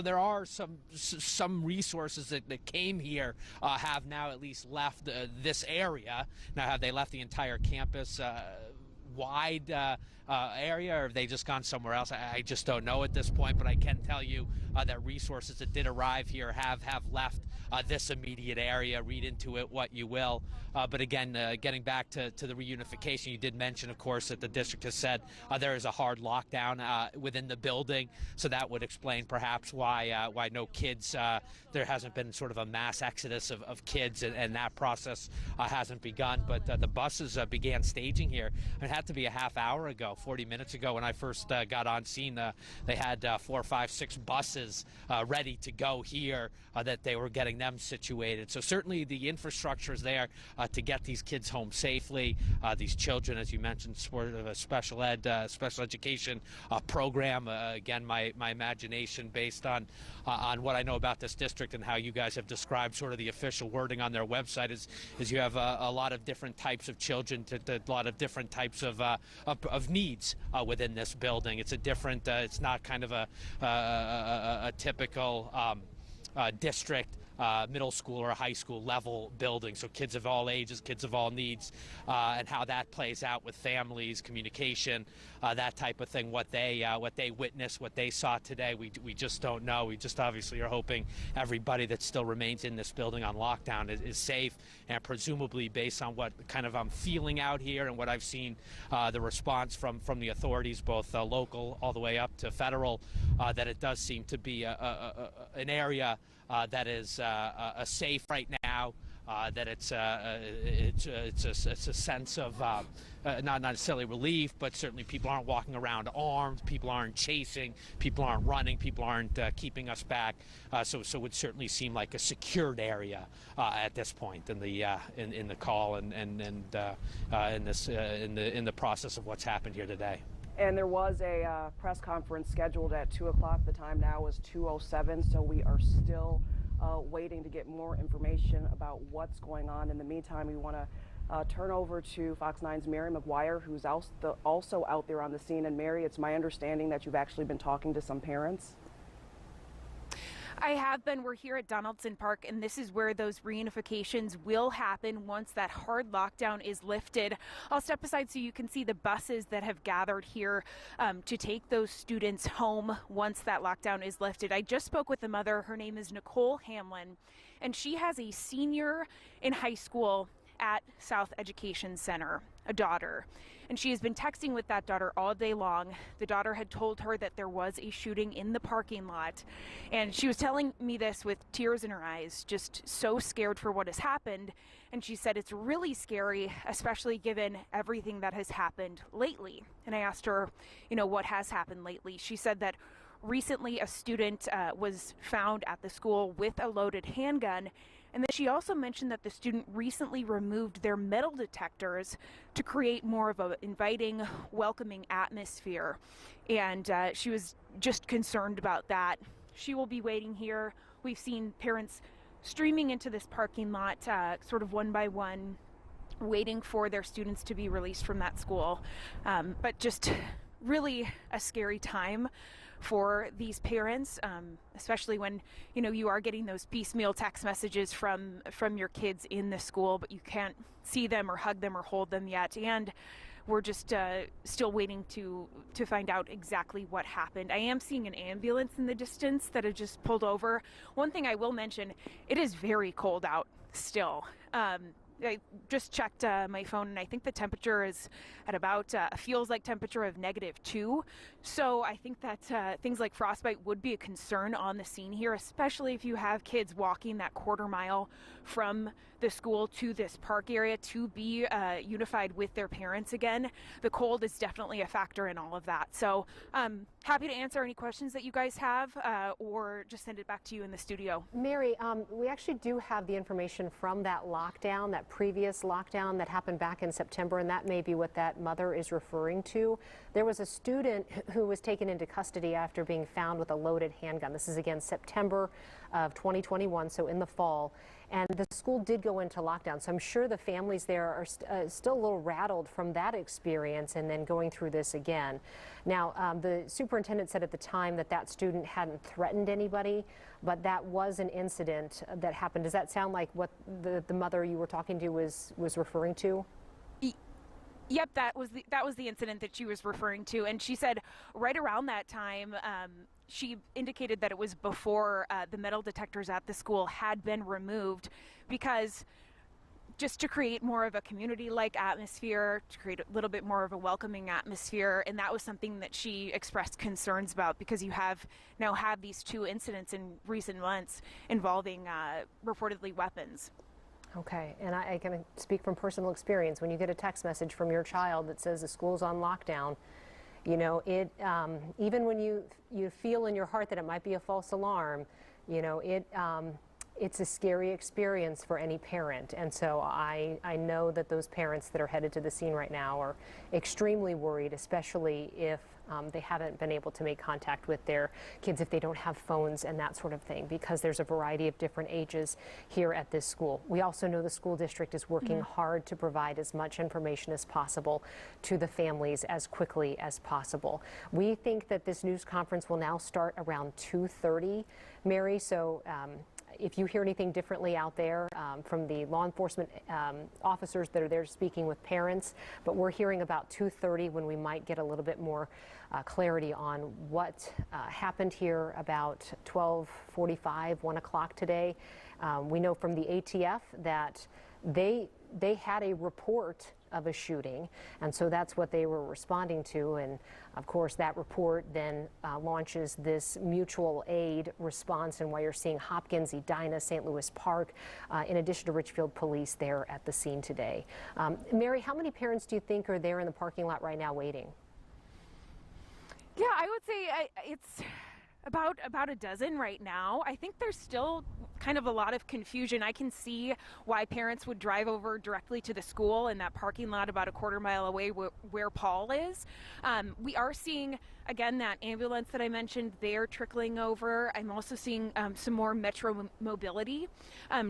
B: there are some resources that came here have now at least left this area. Now, have they left the entire campus wide area, or have they just gone somewhere else? I just don't know at this point, but I can tell you that resources that did arrive here have left this immediate area. Read into it what you will. But again, getting back to the reunification, you did mention, of course, that the district has said there is a hard lockdown within the building, so that would explain perhaps why no kids, there hasn't been sort of a mass exodus of kids, and that process hasn't begun. But the buses began staging here. It had to be a half hour ago, 40 minutes ago, when I first got on scene. They had 4, 5, 6 buses ready to go here, that they were getting them situated. So certainly the infrastructure is there to get these kids home safely. These children, as you mentioned, sort of a special education program. Again, my imagination based on what I know about this district and how you guys have described sort of the official wording on their website is you have a lot of different types of children, a lot of different types of needs within this building. It's a different, it's not kind of a typical district middle school or high school level building, so kids of all ages, kids of all needs, and how that plays out with families, communication, that type of thing. What they witnessed, what they saw today, we just don't know. We just obviously are hoping everybody that still remains in this building on lockdown is safe, and presumably based on what kind of I'm feeling out here and what I've seen, the response from the authorities, both local all the way up to federal, that it does seem to be an area that is safe right now, that it's a sense of not necessarily relief, but certainly people aren't walking around armed, people aren't chasing, people aren't running, people aren't keeping us back. So it would certainly seem like a secured area at this point in the call and in the process of what's happened here today.
A: And there was a press conference scheduled at 2 o'clock. The time now is 2:07, so we are still waiting to get more information about what's going on. In the meantime, we want to turn over to Fox 9's Mary McGuire, who's also out there on the scene. And Mary, it's my understanding that you've actually been talking to some parents.
F: I have been. We're here at Donaldson Park, and this is where those reunifications will happen once that hard lockdown is lifted. I'll step aside so you can see the buses that have gathered here to take those students home once that lockdown is lifted. I just spoke with the mother. Her name is Nicole Hamlin, and she has a senior in high school at South Education Center, a daughter. And she has been texting with that daughter all day long. The daughter had told her that there was a shooting in the parking lot. And she was telling me this with tears in her eyes, just so scared for what has happened. And she said it's really scary, especially given everything that has happened lately. And I asked her, what has happened lately? She said that recently a student was found at the school with a loaded handgun. And then she also mentioned that the student recently removed their metal detectors to create more of an inviting, welcoming atmosphere. And she was just concerned about that. She will be waiting here. We've seen parents streaming into this parking lot, sort of one by one, waiting for their students to be released from that school. But just really a scary time for these parents, especially when you are getting those piecemeal text messages from your kids in the school, but you can't see them or hug them or hold them yet. And we're just still waiting to find out exactly what happened. I am seeing an ambulance in the distance that had just pulled over. One thing I will mention, it is very cold out still. I just checked my phone, and I think the temperature is at about feels like temperature of -2. So I think that things like frostbite would be a concern on the scene here, especially if you have kids walking that quarter mile from the school to this park area to be unified with their parents again. The cold is definitely a factor in all of that. So happy to answer any questions that you guys have or just send it back to you in the studio.
D: Mary, we actually do have the information from that lockdown, that previous lockdown that happened back in September, and that may be what that mother is referring to. There was a student who was taken into custody after being found with a loaded handgun. This is again September of 2021, so in the fall. And the school did go into lockdown, so I'm sure the families there are still a little rattled from that experience and then going through this again. Now, the superintendent said at the time that student hadn't threatened anybody, but that was an incident that happened. Does that sound like what the mother you were talking to was referring to?
F: Yep, that was the incident that she was referring to, and she said right around that time, she indicated that it was before the metal detectors at the school had been removed, because just to create more of a community-like atmosphere, to create a little bit more of a welcoming atmosphere, and that was something that she expressed concerns about, because you now have these 2 incidents in recent months involving reportedly weapons.
D: Okay, and I can speak from personal experience. When you get a text message from your child that says the school's on lockdown, it even when you feel in your heart that it might be a false alarm, it's a scary experience for any parent. And so I know that those parents that are headed to the scene right now are extremely worried, especially if They haven't been able to make contact with their kids if they don't have phones and that sort of thing, because there's a variety of different ages here at this school. We also know the school district is working hard to provide as much information as possible to the families as quickly as possible. We think that this news conference will now start around 2:30, Mary, so if you hear anything differently out there from the law enforcement officers that are there speaking with parents, but we're hearing about 2:30 when we might get a little bit more clarity on what happened here about 12:45, 1 o'clock today. We know from the ATF that they had a report of a shooting, and so that's what they were responding to, and of course that report then launches this mutual aid response, and why you're seeing Hopkins, Edina, St. Louis Park, in addition to Richfield Police there at the scene today. Mary, how many parents do you think are there in the parking lot right now waiting?
F: Yeah, I would say it's about a dozen right now. I think there's still kind of a lot of confusion. I can see why parents would drive over directly to the school in that parking lot about a quarter mile away where Paul is. We are seeing, again, that ambulance that I mentioned there trickling over. I'm also seeing some more Metro Mobility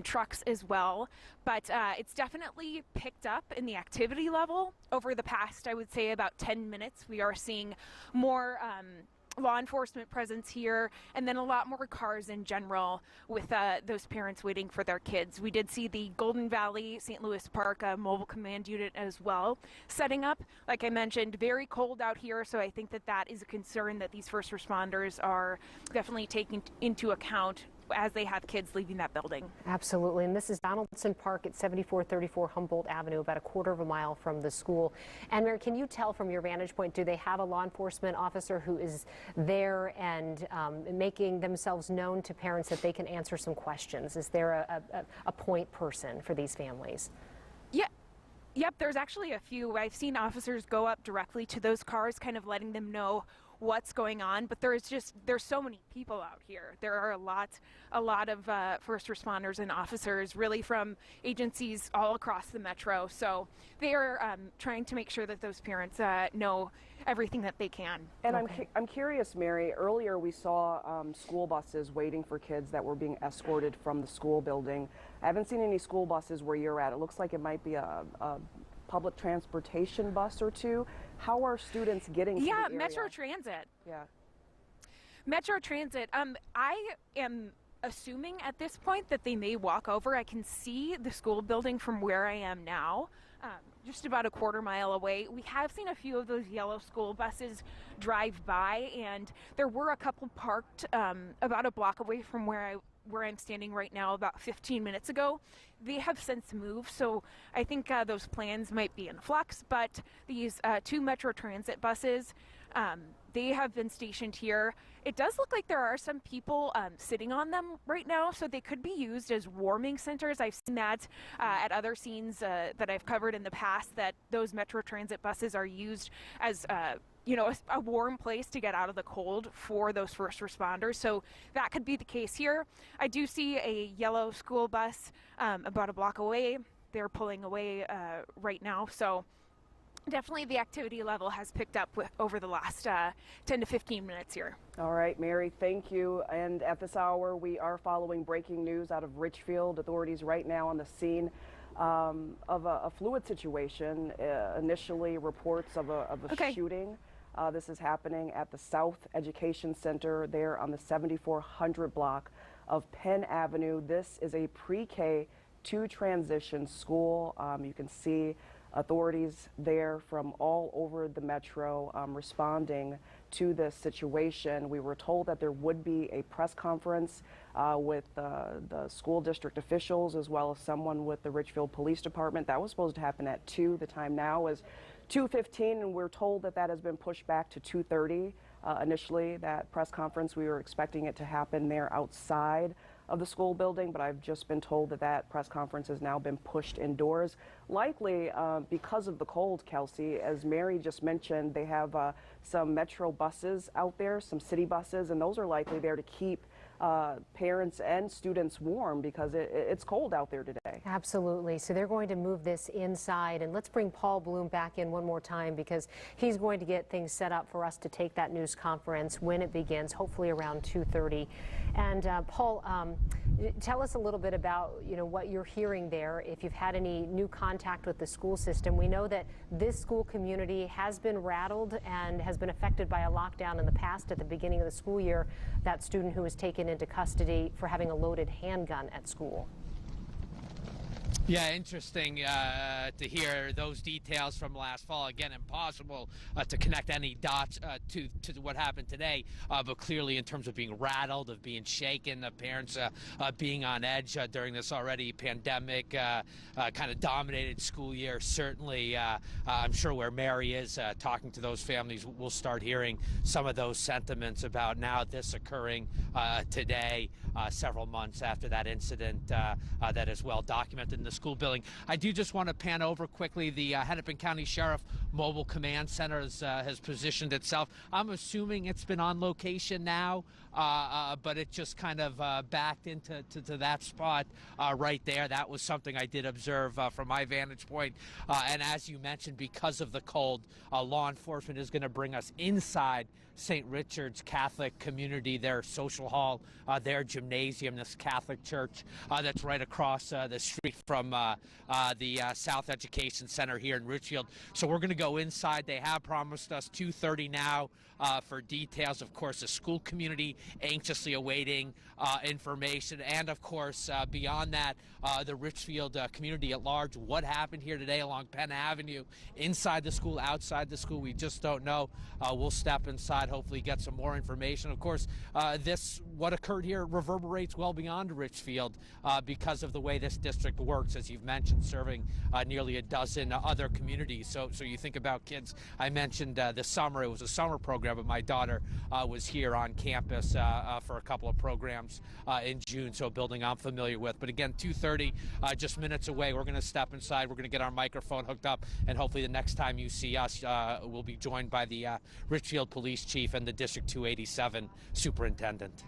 F: trucks as well. But it's definitely picked up in the activity level over the past, I would say, about 10 minutes. We are seeing more law enforcement presence here, and then a lot more cars in general with those parents waiting for their kids. We did see the Golden Valley St. Louis Park mobile command unit as well setting up. Like I mentioned, very cold out here, so I think that is a concern that these first responders are definitely taking into account as they have kids leaving that building.
D: Absolutely, and this is Donaldson Park at 7434 Humboldt Avenue, about a quarter of a mile from the school. And Mary, can you tell from your vantage point, do they have a law enforcement officer who is there and making themselves known to parents that they can answer some questions? Is there a point person for these families?
F: Yeah. Yep, there's actually a few. I've seen officers go up directly to those cars, kind of letting them know what's going on, but there's so many people out here. There are a lot of first responders and officers, really from agencies all across the metro. So they are trying to make sure that those parents know everything that they can.
A: And I'm curious, Mary, earlier we saw school buses waiting for kids that were being escorted from the school building. I haven't seen any school buses where you're at. It looks like it might be a public transportation bus or two. How are students getting to the area?
F: Metro Transit.
A: Yeah.
F: Metro Transit. I am assuming at this point that they may walk over. I can see the school building from where I am now, just about a quarter mile away. We have seen a few of those yellow school buses drive by, and there were a couple parked about a block away from where I'm standing right now about 15 minutes ago. They have since moved, so I think those plans might be in flux, but these two Metro Transit buses, they have been stationed here. It does look like there are some people sitting on them right now, so they could be used as warming centers. I've seen that at other scenes that I've covered in the past, that those Metro Transit buses are used as a warm place to get out of the cold for those first responders. So that could be the case here. I do see a yellow school bus about a block away. They're pulling away right now. So definitely the activity level has picked up over the last 10 to 15 minutes here.
A: All right, Mary, thank you. And at this hour, we are following breaking news out of Richfield. Authorities right now on the scene of a fluid situation. Initially, reports of a shooting. This is happening at the South Education Center there on the 7400 block of Penn Avenue. This is a pre-K to transition school. You can see authorities there from all over the metro responding to this situation. We were told that there would be a press conference with the school district officials, as well as someone with the Richfield Police Department. That was supposed to happen at 2. The time now is 2:15, and we're told that has been pushed back to 2:30. Initially, that press conference, we were expecting it to happen there outside of the school building, but I've just been told that press conference has now been pushed indoors, likely because of the cold, Kelsey. As Mary just mentioned, they have some metro buses out there, some city buses, and those are likely there to keep parents and students warm because it's cold out there today.
D: Absolutely. So they're going to move this inside. And let's bring Paul Bloom back in one more time because he's going to get things set up for us to take that news conference when it begins, hopefully around 2:30. And Paul, tell us a little bit about what you're hearing there, if you've had any new contact with the school system. We know that this school community has been rattled and has been affected by a lockdown in the past at the beginning of the school year, that student who was taken into custody for having a loaded handgun at school.
B: Yeah, interesting to hear those details from last fall. Again, impossible to connect any dots to what happened today, but clearly in terms of being rattled, of being shaken, the parents being on edge during this already pandemic kind of dominated school year. Certainly, I'm sure where Mary is talking to those families, we'll start hearing some of those sentiments about now this occurring today, several months after that incident that is well documented in the school building. I do just want to pan over quickly. The Hennepin County Sheriff Mobile Command Center has positioned itself. I'm assuming it's been on location now, but it just kind of backed into that spot right there. That was something I did observe from my vantage point. And as you mentioned, because of the cold, law enforcement is going to bring us inside St. Richard's Catholic community, their social hall, their gymnasium, this Catholic church that's right across the street from the South Education Center here in Richfield. So we're going to go inside. They have promised us 2:30 now for details. Of course, the school community anxiously awaiting information, and of course, beyond that, the Richfield community at large. What happened here today along Penn Avenue, inside the school, outside the school, we just don't know. We'll step inside, hopefully get some more information. Of course, what occurred here reverberates well beyond Richfield because of the way this district works, as you've mentioned, serving nearly a dozen other communities. So you think about kids. I mentioned this summer, it was a summer program, but my daughter was here on campus for a couple of programs in June, so a building I'm familiar with. But again, 2:30, just minutes away. We're going to step inside. We're going to get our microphone hooked up, and hopefully the next time you see us, we'll be joined by the Richfield Police Chief and the District 287 Superintendent.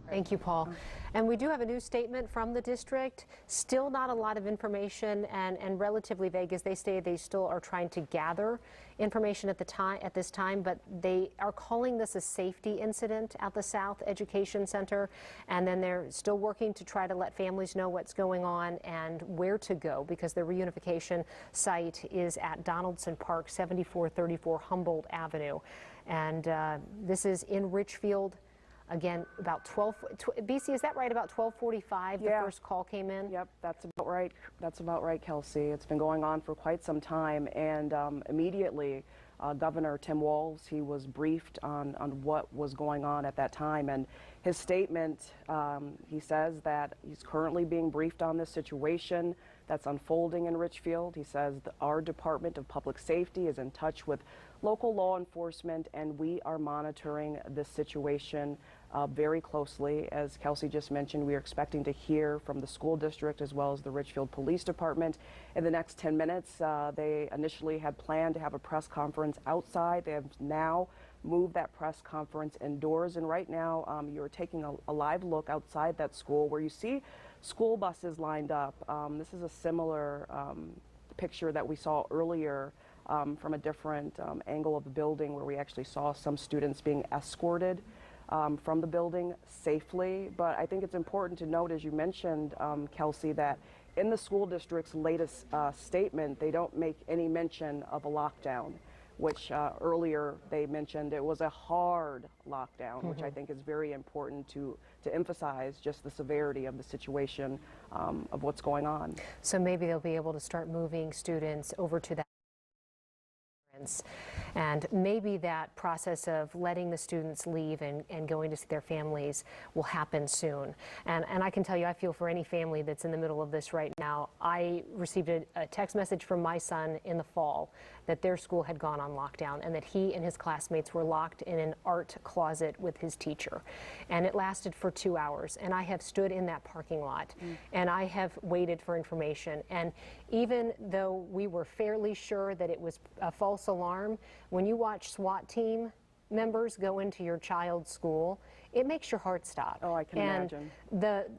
D: Thank you, Paul. And we do have a new statement from the district. Still not a lot of information and relatively vague, as they say they still are trying to gather information at this time, but they are calling this a safety incident at the South Education Center, and then they're still working to try to let families know what's going on and where to go, because the reunification site is at Donaldson Park, 7434 Humboldt Avenue. And this is in Richfield. Again, about BC, is that right? About 12:45, the first call came in?
A: Yep, that's about right. That's about right, Kelsey. It's been going on for quite some time, and immediately Governor Tim Walz, he was briefed on what was going on at that time, and his statement, he says that he's currently being briefed on this situation that's unfolding in Richfield. He says our Department of Public Safety is in touch with local law enforcement, and we are monitoring this situation very closely. As Kelsey just mentioned, we are expecting to hear from the school district as well as the Richfield Police Department in the next 10 minutes. They initially had planned to have a press conference outside. They have now moved that press conference indoors, and right now you're taking a live look outside that school where you see school buses lined up. This is a similar picture that we saw earlier from a different angle of the building, where we actually saw some students being escorted from the building safely. But I think it's important to note, as you mentioned, Kelsey, that in the school district's latest statement, they don't make any mention of a lockdown, which earlier they mentioned it was a hard lockdown, which I think is very important to emphasize just the severity of the situation of what's going on.
D: So maybe they'll be able to start moving students over to that. And maybe that process of letting the students leave and going to see their families will happen soon. And I can tell you, I feel for any family that's in the middle of this right now. I received a text message from my son in the fall that their school had gone on lockdown and that he and his classmates were locked in an art closet with his teacher. And it lasted for 2 hours. And I have stood in that parking lot and I have waited for information. And even though we were fairly sure that it was a false alarm, when you watch SWAT team members go into your child's school, it makes your heart stop.
A: Oh, I can imagine.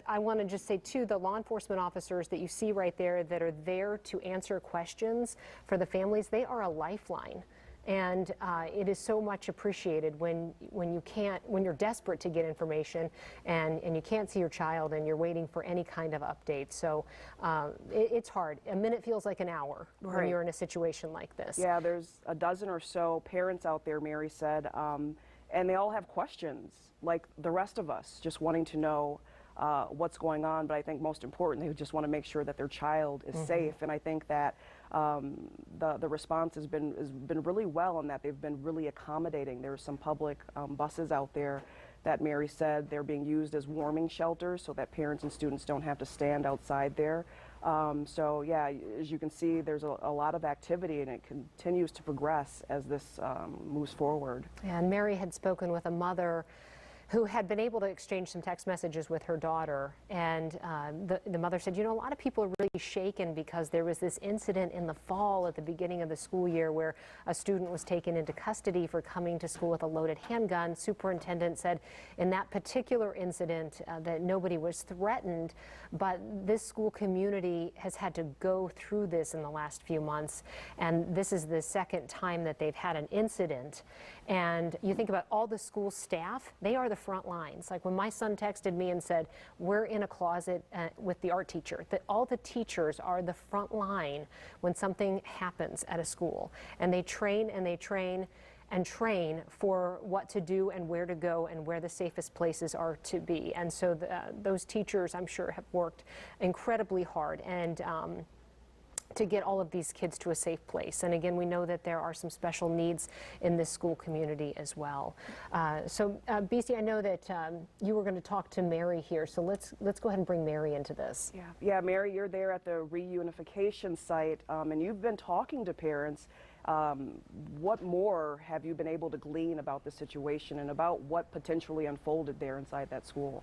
D: I want to just say too, the law enforcement officers that you see right there that are there to answer questions for the families, they are a lifeline. And it is so much appreciated when you're desperate to get information and you can't see your child and you're waiting for any kind of update. So it's hard. A minute feels like an hour when you're in a situation like this.
A: Yeah, there's a dozen or so parents out there, Mary said, and they all have questions like the rest of us, just wanting to know what's going on. But I think most important, they just want to make sure that their child is safe. And I think that the response has been really well in that they've been really accommodating. There's some public buses out there that Mary said they're being used as warming shelters so that parents and students don't have to stand outside there. So yeah, as you can see, there's a lot of activity and it continues to progress as this moves forward.
D: And Mary had spoken with a mother who had been able to exchange some text messages with her daughter. And the mother said, you know, a lot of people are really shaken because there was this incident in the fall at the beginning of the school year where a student was taken into custody for coming to school with a loaded handgun. Superintendent said in that particular incident that nobody was threatened, but this school community has had to go through this in the last few months. And this is the second time that they've had an incident. And you think about all the school staff, they are the front lines. Like when my son texted me and said, we're in a closet with the art teacher, that all the teachers are the front line when something happens at a school. And they train and they train and train for what to do and where to go and where the safest places are to be. And so those teachers, I'm sure, have worked incredibly hard and to get all of these kids to a safe place. And again, we know that there are some special needs in this school community as well. BC, I know that you were going to talk to Mary here, so let's go ahead and bring Mary into this.
A: Yeah, Mary, you're there at the Reunification site, and you've been talking to parents. What more have you been able to glean about the situation and about what potentially unfolded there inside that school?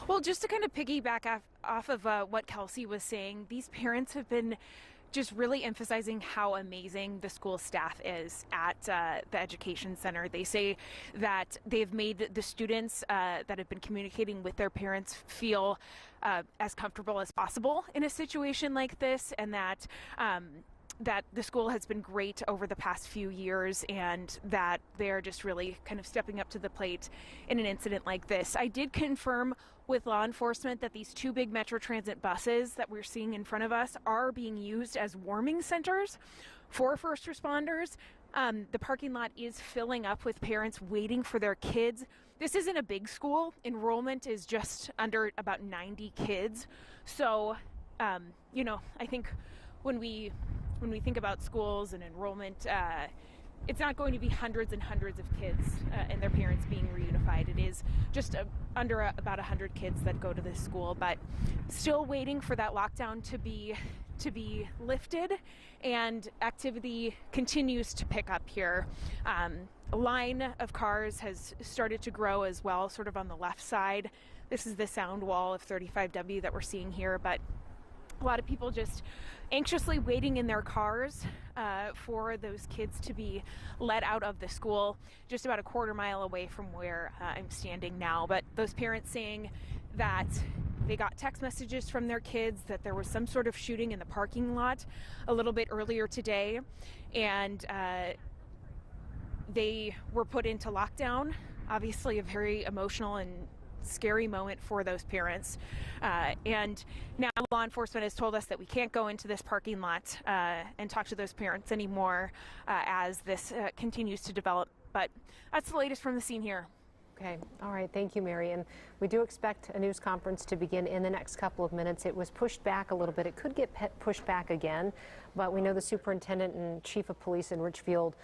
F: Well, just to kind of piggyback off of what Kelsey was saying, these parents have been just really emphasizing how amazing the school staff is at the education center. They say that they've made the students that have been communicating with their parents feel as comfortable as possible in a situation like this, and that that the school has been great over the past few years and that they're just really kind of stepping up to the plate in an incident like this. I did confirm with law enforcement that these two big Metro Transit buses that we're seeing in front of us are being used as warming centers for first responders. The parking lot is filling up with parents waiting for their kids. This isn't a big school. Enrollment is just under about 90 kids. So, you know, I think when we think about schools and enrollment, it's not going to be hundreds and hundreds of kids and their parents being reunified. It is just under about 100 kids that go to this school, but still waiting for that lockdown to be lifted, and activity continues to pick up here. A line of cars has started to grow as well, sort of on the left side. This is the sound wall of 35W that we're seeing here, but a lot of people just anxiously waiting in their cars for those kids to be let out of the school, just about a quarter mile away from where I'm standing now. But those parents saying that they got text messages from their kids that there was some sort of shooting in the parking lot a little bit earlier today, and they were put into lockdown. Obviously a very emotional and scary moment for those parents. And now law enforcement has told us that we can't go into this parking lot and talk to those parents anymore as this continues to develop. But that's the latest from the scene here.
D: Okay. All right. Thank you, Mary. And we do expect a news conference to begin in the next couple of minutes. It was pushed back a little bit. It could get pushed back again, but we know the superintendent and chief of police in Richfield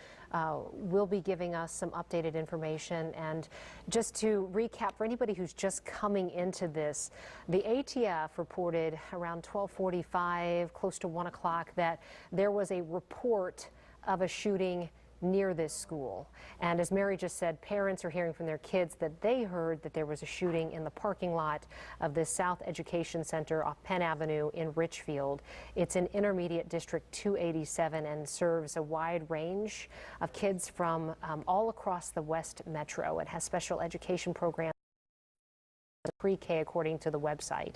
D: will be giving us some updated information. And just to recap for anybody who's just coming into this, the ATF reported around 12:45, close to 1 o'clock, that there was a report of a shooting near this school. And as Mary just said, parents are hearing from their kids that they heard that there was a shooting in the parking lot of this South Education Center off Penn Avenue in Richfield. It's in Intermediate District 287 and serves a wide range of kids from all across the West Metro. It has special education programs, pre-K according to the website.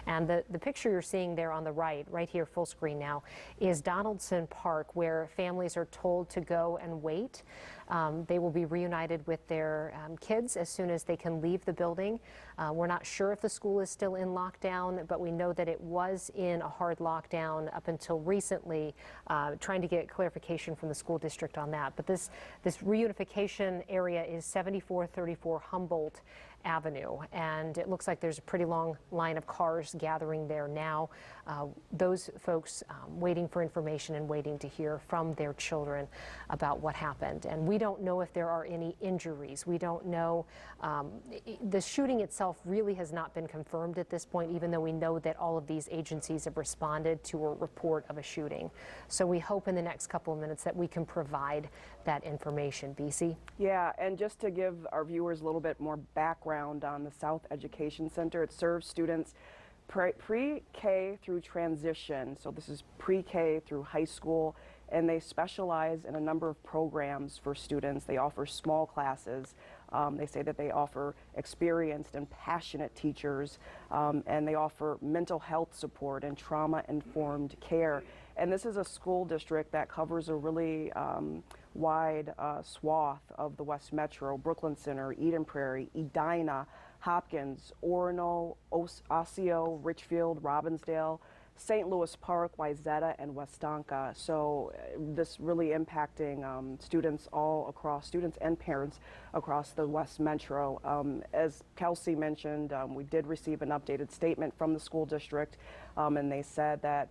D: And the picture you're seeing there on the right here full screen now, is Donaldson Park, where families are told to go and wait. They will be reunited with their kids as soon as they can leave the building. We're not sure if the school is still in lockdown, but we know that it was in a hard lockdown up until recently, trying to get clarification from the school district on that. But this reunification area is 7434 Humboldt Avenue, and it looks like there's a pretty long line of cars gathering there now. Those folks waiting for information and waiting to hear from their children about what happened. And we don't know if there are any injuries. We don't know. The shooting itself really has not been confirmed at this point, even though we know that all of these agencies have responded to a report of a shooting. So we hope in the next couple of minutes that we can provide that information. BC?
A: Yeah, and just to give our viewers a little bit more background on the South Education Center, it serves students pre-K through transition. So this is pre-K through high school, and they specialize in a number of programs for students. They offer small classes. They say that they offer experienced and passionate teachers, and they offer mental health support and trauma-informed care. And this is a school district that covers a really wide swath of the West Metro: Brooklyn Center, Eden Prairie, Edina, Hopkins, Orono, Osseo, Richfield, Robbinsdale, St. Louis Park, Wayzata, and Westonka. So this really impacting students and parents across the West Metro. As Kelsey mentioned, we did receive an updated statement from the school district, and they said that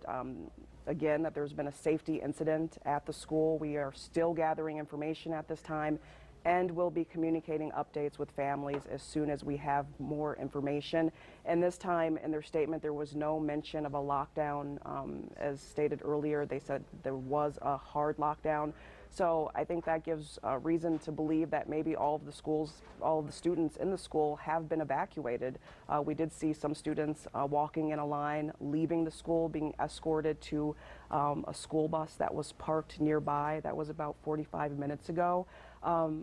A: again, that there's been a safety incident at the school. We are still gathering information at this time, and we'll be communicating updates with families as soon as we have more information. And this time in their statement, there was no mention of a lockdown. As stated earlier, they said there was a hard lockdown. So I think that gives reason to believe that maybe all of the students in the school have been evacuated. We did see some students walking in a line, leaving the school, being escorted to a school bus that was parked nearby. That was about 45 minutes ago.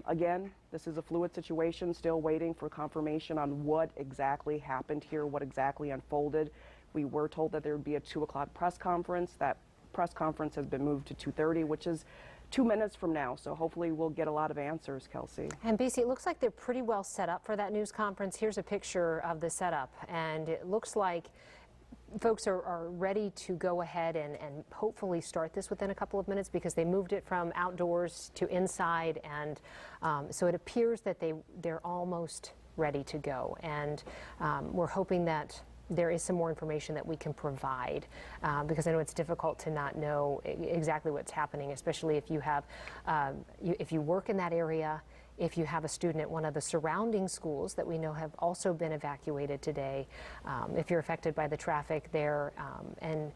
A: Again, this is a fluid situation, still waiting for confirmation on what exactly happened here, what exactly unfolded. We were told that there would be a 2 o'clock press conference. That press conference has been moved to 2:30, which is 2 minutes from now, so hopefully we'll get a lot of answers, Kelsey.
D: And BC, it looks like they're pretty well set up for that news conference. Here's a picture of the setup, and it looks like folks are ready to go ahead and hopefully start this within a couple of minutes, because they moved it from outdoors to inside, and so it appears that they're almost ready to go. And we're hoping that there is some more information that we can provide, because I know it's difficult to not know exactly what's happening, especially if you have, if you work in that area, if you have a student at one of the surrounding schools that we know have also been evacuated today, if you're affected by the traffic there, and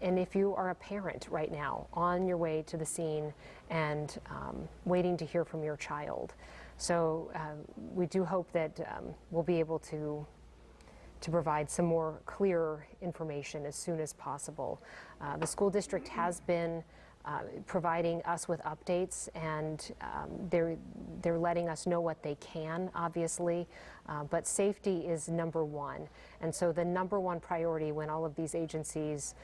D: if you are a parent right now on your way to the scene and waiting to hear from your child. So we do hope that we'll be able to provide some more clear information as soon as possible. The school district has been providing us with updates, and they're letting us know what they can, obviously, but safety is number one. And so the number one priority when all of these agencies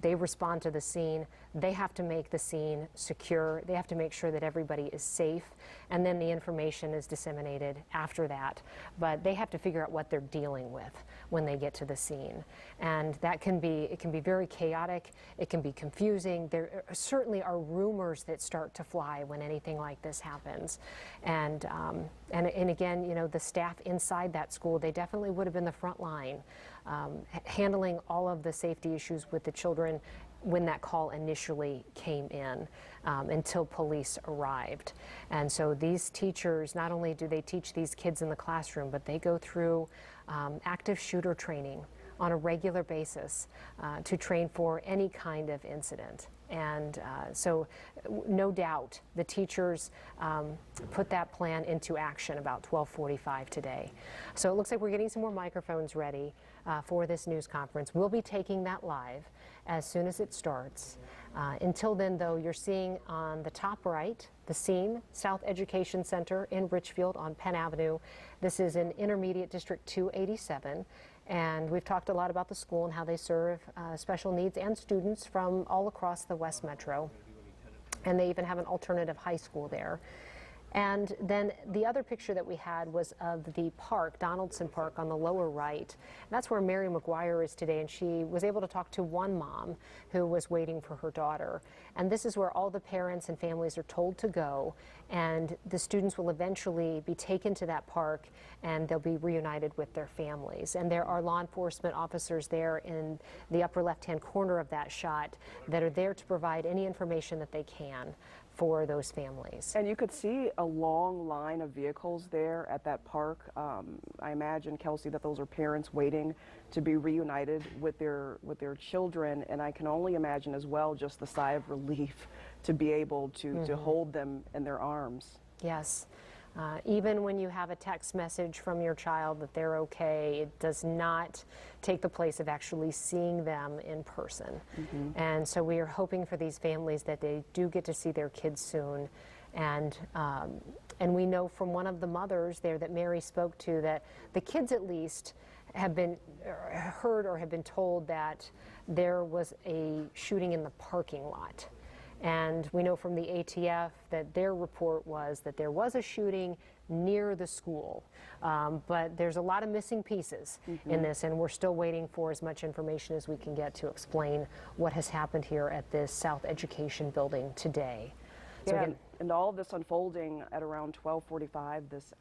D: they respond to the scene, they have to make the scene secure. They have to make sure that everybody is safe, and then the information is disseminated after that. But they have to figure out what they're dealing with when they get to the scene, and that can be very chaotic. It can be confusing. There certainly are rumors that start to fly when anything like this happens, and again, you know, the staff inside that school, they definitely would have been the front line, handling all of the safety issues with the children when that call initially came in, until police arrived. And so these teachers, not only do they teach these kids in the classroom, but they go through active shooter training on a regular basis to train for any kind of incident. And so no doubt the teachers put that plan into action about 12:45 today. So it looks like we're getting some more microphones ready for this news conference. We'll be taking that live as soon as it starts. Until then, though, you're seeing on the top right the scene, South Education Center in Richfield on Penn Avenue. This is in Intermediate District 287. And we've talked a lot about the school and how they serve special needs and students from all across the West Metro. And they even have an alternative high school there. And then the other picture that we had was of the park, Donaldson Park on the lower right. And that's where Mary McGuire is today, and she was able to talk to one mom who was waiting for her daughter. And this is where all the parents and families are told to go, and the students will eventually be taken to that park and they'll be reunited with their families. And there are law enforcement officers there in the upper left-hand corner of that shot that are there to provide any information that they can for those families.
A: And you could see a long line of vehicles there at that park. I imagine, Kelsey, that those are parents waiting to be reunited with their children, and I can only imagine as well just the sigh of relief to be able to hold them in their arms.
D: Yes. Even when you have a text message from your child that they're okay, it does not take the place of actually seeing them in person. And so we are hoping for these families that they do get to see their kids soon. And we know from one of the mothers there that Mary spoke to that the kids at least have been heard or have been told that there was a shooting in the parking lot. And we know from the ATF that their report was that there was a shooting near the school. But there's a lot of missing pieces in this, and we're still waiting for as much information as we can get to explain what has happened here at this South Education building today. So
A: Yeah,
D: again,
A: and all of this unfolding at around 12:45 this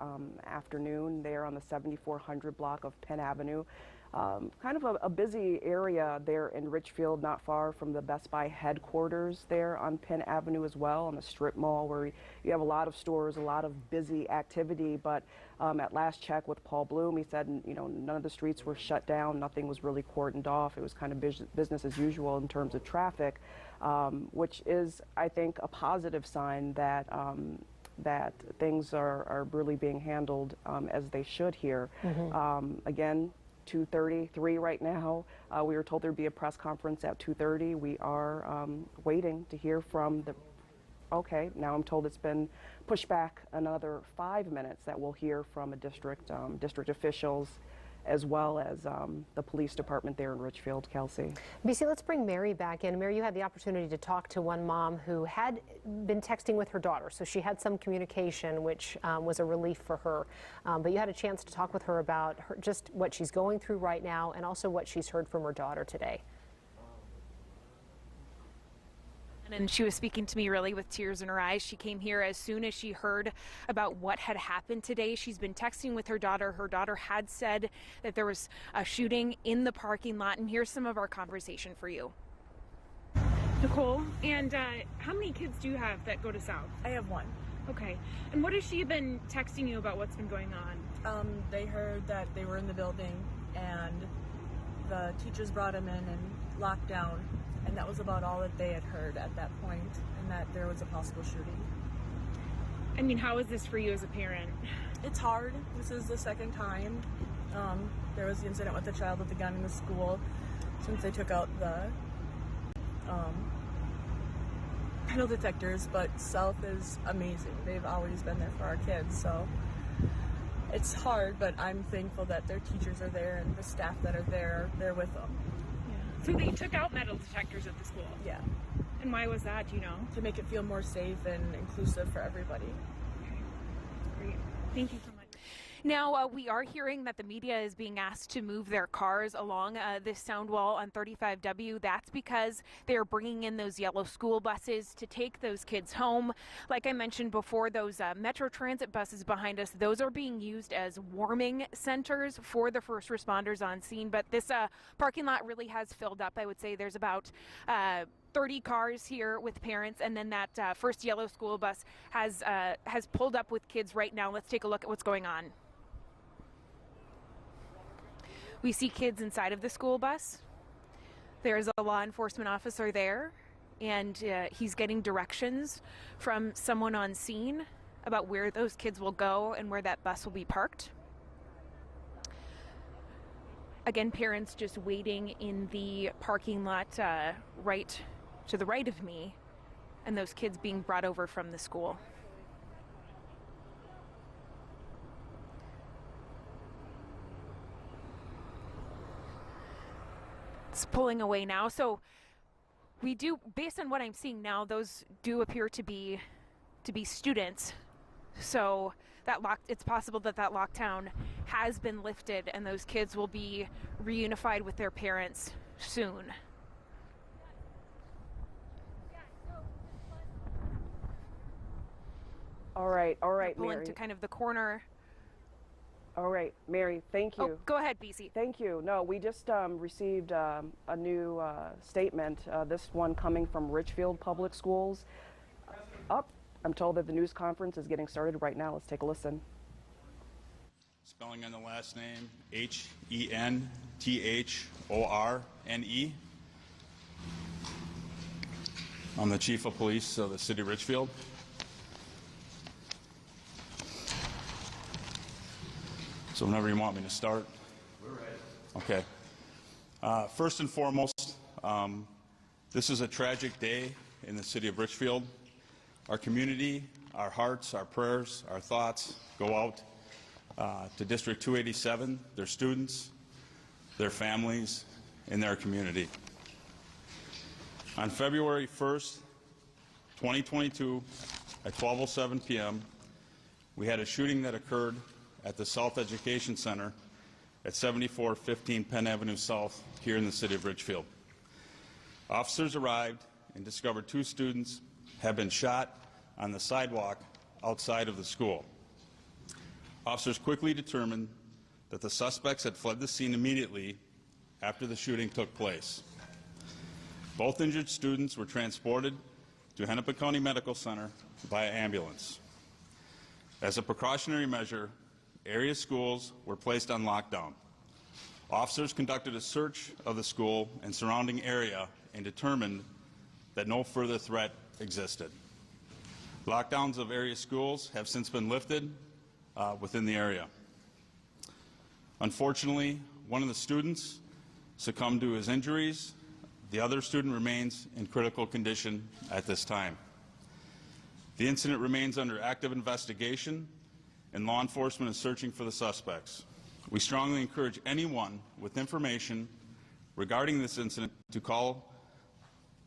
A: afternoon there on the 7400 block of Penn Avenue. Kind of a busy area there in Richfield, not far from the Best Buy headquarters there on Penn Avenue as well, on the strip mall where you have a lot of stores, a lot of busy activity. But at last check with Paul Bloom, he said, none of the streets were shut down, nothing was really cordoned off. It was kind of business as usual in terms of traffic, which is, I think, a positive sign that that things are really being handled as they should here. Again, 2:33 right now. We were told there'd be a press conference at 2:30. We are waiting to hear from the, okay, now I'm told it's been pushed back another 5 minutes that we'll hear from a district officials as well as the police department there in Richfield, Kelsey.
D: BC, let's bring Mary back in. Mary, you had the opportunity to talk to one mom who had been texting with her daughter, so she had some communication, which was a relief for her. But you had a chance to talk with her about just what she's going through right now and also what she's heard from her daughter today.
F: And she was speaking to me really with tears in her eyes. She came here as soon as she heard about what had happened today. She's been texting with her daughter. Her daughter had said that there was a shooting in the parking lot. And here's some of our conversation for you. Nicole, and how many kids do you have that go to South?
G: I have one.
F: Okay. And what has she been texting you about what's been going on?
G: They heard that they were in the building and the teachers brought them in and locked down. And that was about all that they had heard at that point, and that there was a possible shooting.
F: I mean, how is this for you as a parent?
G: It's hard. This is the second time. There was the incident with the child with the gun in the school since they took out the metal detectors, but South is amazing. They've always been there for our kids, so it's hard, but I'm thankful that their teachers are there and the staff that are there, they're with them.
F: So they took out metal detectors at the school?
G: Yeah.
F: And why was that, do you know?
G: To make it feel more safe and inclusive for everybody.
F: Okay. Great. Thank you so much. Now, we are hearing that the media is being asked to move their cars along this sound wall on 35W. That's because they are bringing in those yellow school buses to take those kids home. Like I mentioned before, those Metro Transit buses behind us, those are being used as warming centers for the first responders on scene. But this parking lot really has filled up. I would say there's about 30 cars here with parents, and then that first yellow school bus has pulled up with kids right now. Let's take a look at what's going on. We see kids inside of the school bus. There's a law enforcement officer there, and he's getting directions from someone on scene about where those kids will go and where that bus will be parked. Again, parents just waiting in the parking lot right to the right of me, and those kids being brought over from the school. It's pulling away now. So we do, based on what I'm seeing now, those do appear to be students. So it's possible that lockdown has been lifted and those kids will be reunified with their parents soon.
A: All right,
F: Pulling
A: Mary.
F: to kind of the corner.
A: All right, Mary, thank you.
F: Oh, go ahead, BC.
A: Thank you. No, we just received a new statement, this one coming from Richfield Public Schools. I'm told that the news conference is getting started right now. Let's take a listen.
H: Spelling on the last name, Henthorne. I'm the Chief of Police of the City of Richfield. So whenever you want me to start. We're ready. Okay. First and foremost, this is a tragic day in the City of Richfield. Our community, our hearts, our prayers, our thoughts go out to District 287, their students, their families, and their community. On February 1st, 2022, at 12:07 p.m., we had a shooting that occurred at the South Education Center at 7415 Penn Avenue South here in the City of Richfield. Officers arrived and discovered 2 students have been shot on the sidewalk outside of the school. Officers quickly determined that the suspects had fled the scene immediately after the shooting took place. Both injured students were transported to Hennepin County Medical Center via ambulance. As a precautionary measure, area schools were placed on lockdown. Officers conducted a search of the school and surrounding area and determined that no further threat existed. Lockdowns of area schools have since been lifted within the area. Unfortunately, one of the students succumbed to his injuries. The other student remains in critical condition at this time. The incident remains under active investigation, and law enforcement is searching for the suspects. We strongly encourage anyone with information regarding this incident to call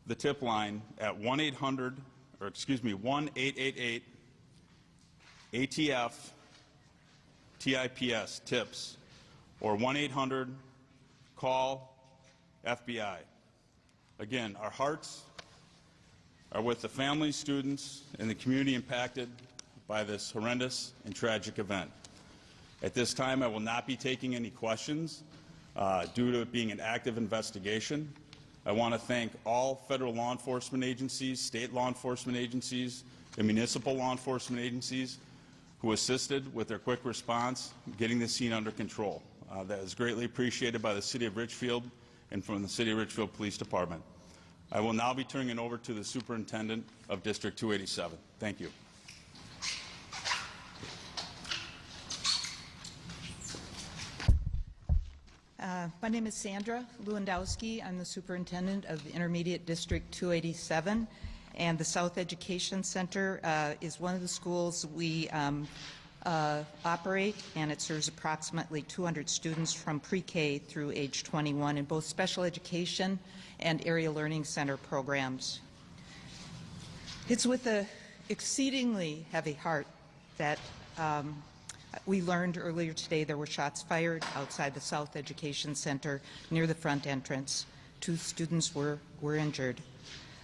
H: the tip line at 1-800-ATF-TIPS TIPS or 1-800-CALL-FBI. Again, our hearts are with the families, students, and the community impacted by this horrendous and tragic event. At this time, I will not be taking any questions due to it being an active investigation. I want to thank all federal law enforcement agencies, state law enforcement agencies, and municipal law enforcement agencies who assisted with their quick response getting the scene under control. That is greatly appreciated by the City of Richfield and from the City of Richfield Police Department. I will now be turning it over to the Superintendent of District 287. Thank you.
I: My name is Sandra Lewandowski. I'm the superintendent of the Intermediate District 287, and the South Education Center is one of the schools we operate, and it serves approximately 200 students from pre-K through age 21 in both special education and area learning center programs. It's with an exceedingly heavy heart that we learned earlier today there were shots fired outside the South Education Center near the front entrance. 2 students were injured.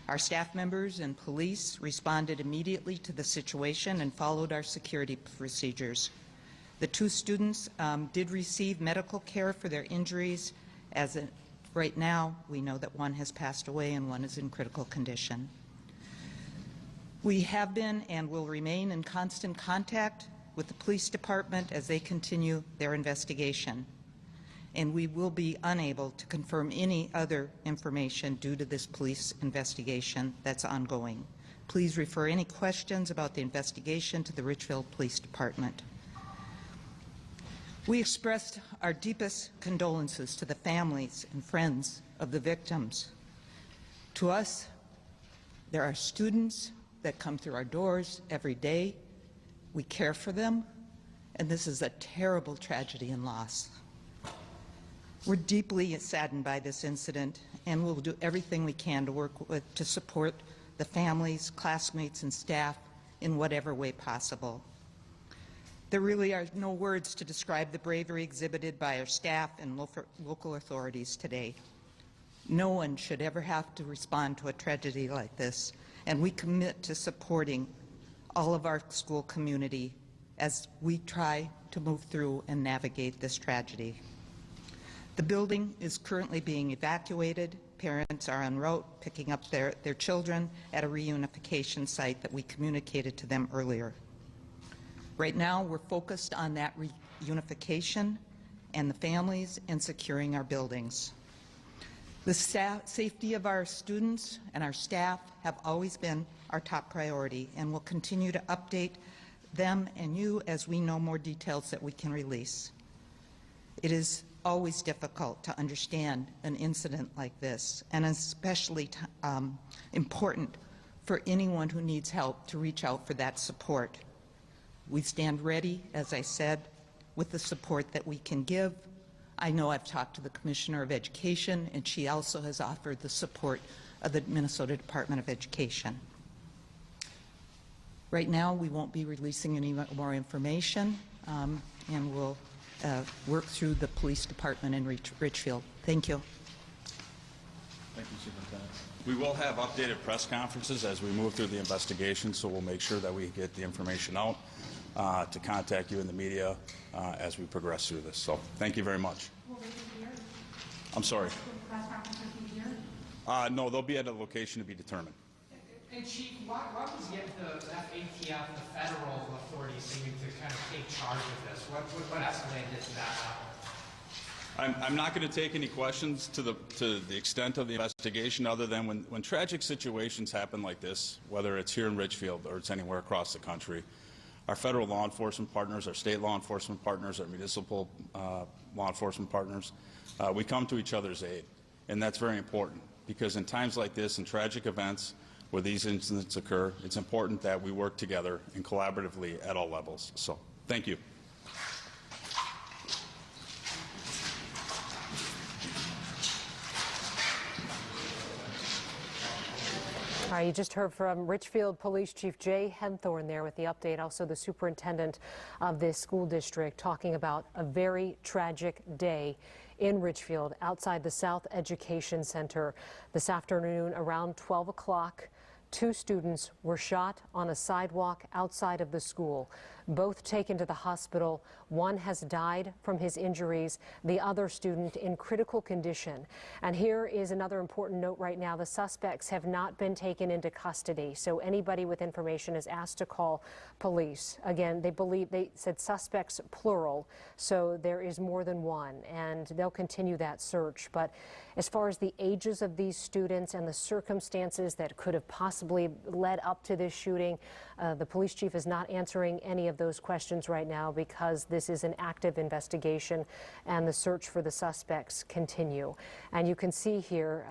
I: Our staff members and police responded immediately to the situation and followed our security procedures. The 2 students did receive medical care for their injuries. Right now, we know that one has passed away and one is in critical condition. We have been and will remain in constant contact with the police department as they continue their investigation. and we will be unable to confirm any other information due to this police investigation that's ongoing. Please refer any questions about the investigation to the Richfield Police Department. We expressed our deepest condolences to the families and friends of the victims. To us, there are students that come through our doors every day. We care for them, and this is a terrible tragedy and loss. We're deeply saddened by this incident, and we'll do everything we can to work to support the families, classmates, and staff in whatever way possible. There really are no words to describe the bravery exhibited by our staff and local authorities today. No one should ever have to respond to a tragedy like this, and we commit to supporting all of our school community as we try to move through and navigate this tragedy. The building is currently being evacuated. Parents are en route picking up their children at a reunification site that we communicated to them earlier. Right now, we're focused on that reunification and the families and securing our buildings. The safety of our students and our staff have always been our top priority, and we'll continue to update them and you as we know more details that we can release. It is always difficult to understand an incident like this, and especially important for anyone who needs help to reach out for that support. We stand ready, as I said, with the support that we can give. I know I've talked to the Commissioner of Education, and she also has offered the support of the Minnesota Department of Education. Right now, we won't be releasing any more information, and we'll work through the police department in Richfield. Thank you.
H: Thank you, Superintendent. We will have updated press conferences as we move through the investigation, so we'll make sure that we get the information out to contact you in the media as we progress through this. So thank you very much.
E: Will they be here?
H: I'm sorry.
E: Will the press conferences be here?
H: No, they'll be at a location to be determined.
B: And Chief, why was yet the FATF, the federal authorities, seeming to kind of take charge of this? What escalated to that level?
H: I'm not going to take any questions to the extent of the investigation, other than when tragic situations happen like this, whether it's here in Richfield or it's anywhere across the country, our federal law enforcement partners, our state law enforcement partners, our municipal law enforcement partners, we come to each other's aid. And that's very important, because in times like this, in tragic events where these incidents occur, it's important that we work together and collaboratively at all levels. So thank you.
D: All right, you just heard from Richfield Police Chief Jay Henthorn there with the update. Also, the superintendent of this school district talking about a very tragic day in Richfield outside the South Education Center this afternoon around 12 o'clock. 2 students were shot on a sidewalk outside of the school, both taken to the hospital. One has died from his injuries, the other student in critical condition. And here is another important note right now. The suspects have not been taken into custody, so anybody with information is asked to call police. Again, they said suspects plural, so there is more than one, and they'll continue that search. But as far as the ages of these students and the circumstances that could have possibly led up to this shooting, the police chief is not answering any of those questions right now, because this is an active investigation and the search for the suspects continue. And you can see here,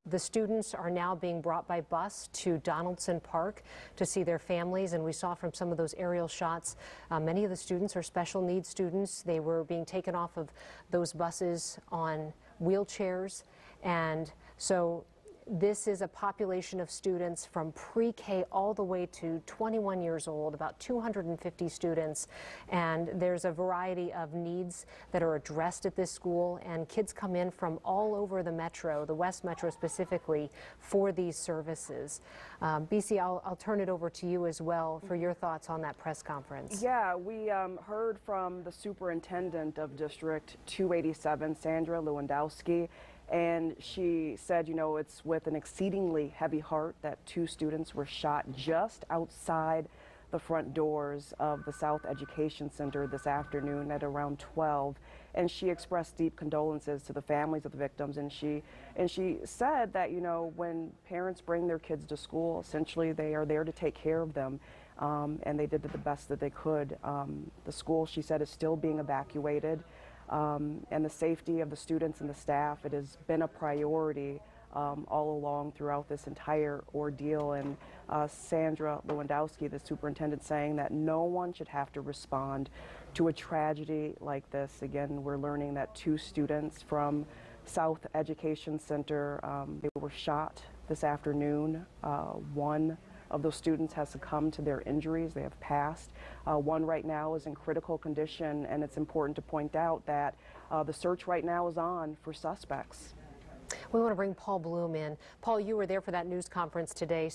D: the students are now being brought by bus to Donaldson Park to see their families, and we saw from some of those aerial shots, many of the students are special needs students. They were being taken off of those buses on wheelchairs, and so this is a population of students from pre-K all the way to 21 years old, about 250 students, and there's a variety of needs that are addressed at this school, and kids come in from all over the metro, the West Metro specifically, for these services. BC, I'll turn it over to you as well for your thoughts on that press conference.
A: Yeah, we heard from the superintendent of District 287, Sandra Lewandowski, and she said, you know, it's with an exceedingly heavy heart that 2 students were shot just outside the front doors of the South Education Center this afternoon at around 12. and she expressed deep condolences to the families of the victims. And she said that, you know, when parents bring their kids to school, essentially they are there to take care of them, and they did the best that they could. The school, she said, is still being evacuated, and the safety of the students and the staff, it has been a priority all along throughout this entire ordeal. And Sandra Lewandowski, the superintendent, saying that no one should have to respond to a tragedy like this. Again, we're learning that 2 students from South Education Center, they were shot this afternoon. One of those students has succumbed to their injuries. They have passed. One right now is in critical condition, and it's important to point out that the search right now is on for suspects.
D: We want to bring Paul Bloom in. Paul, you were there for that news conference today,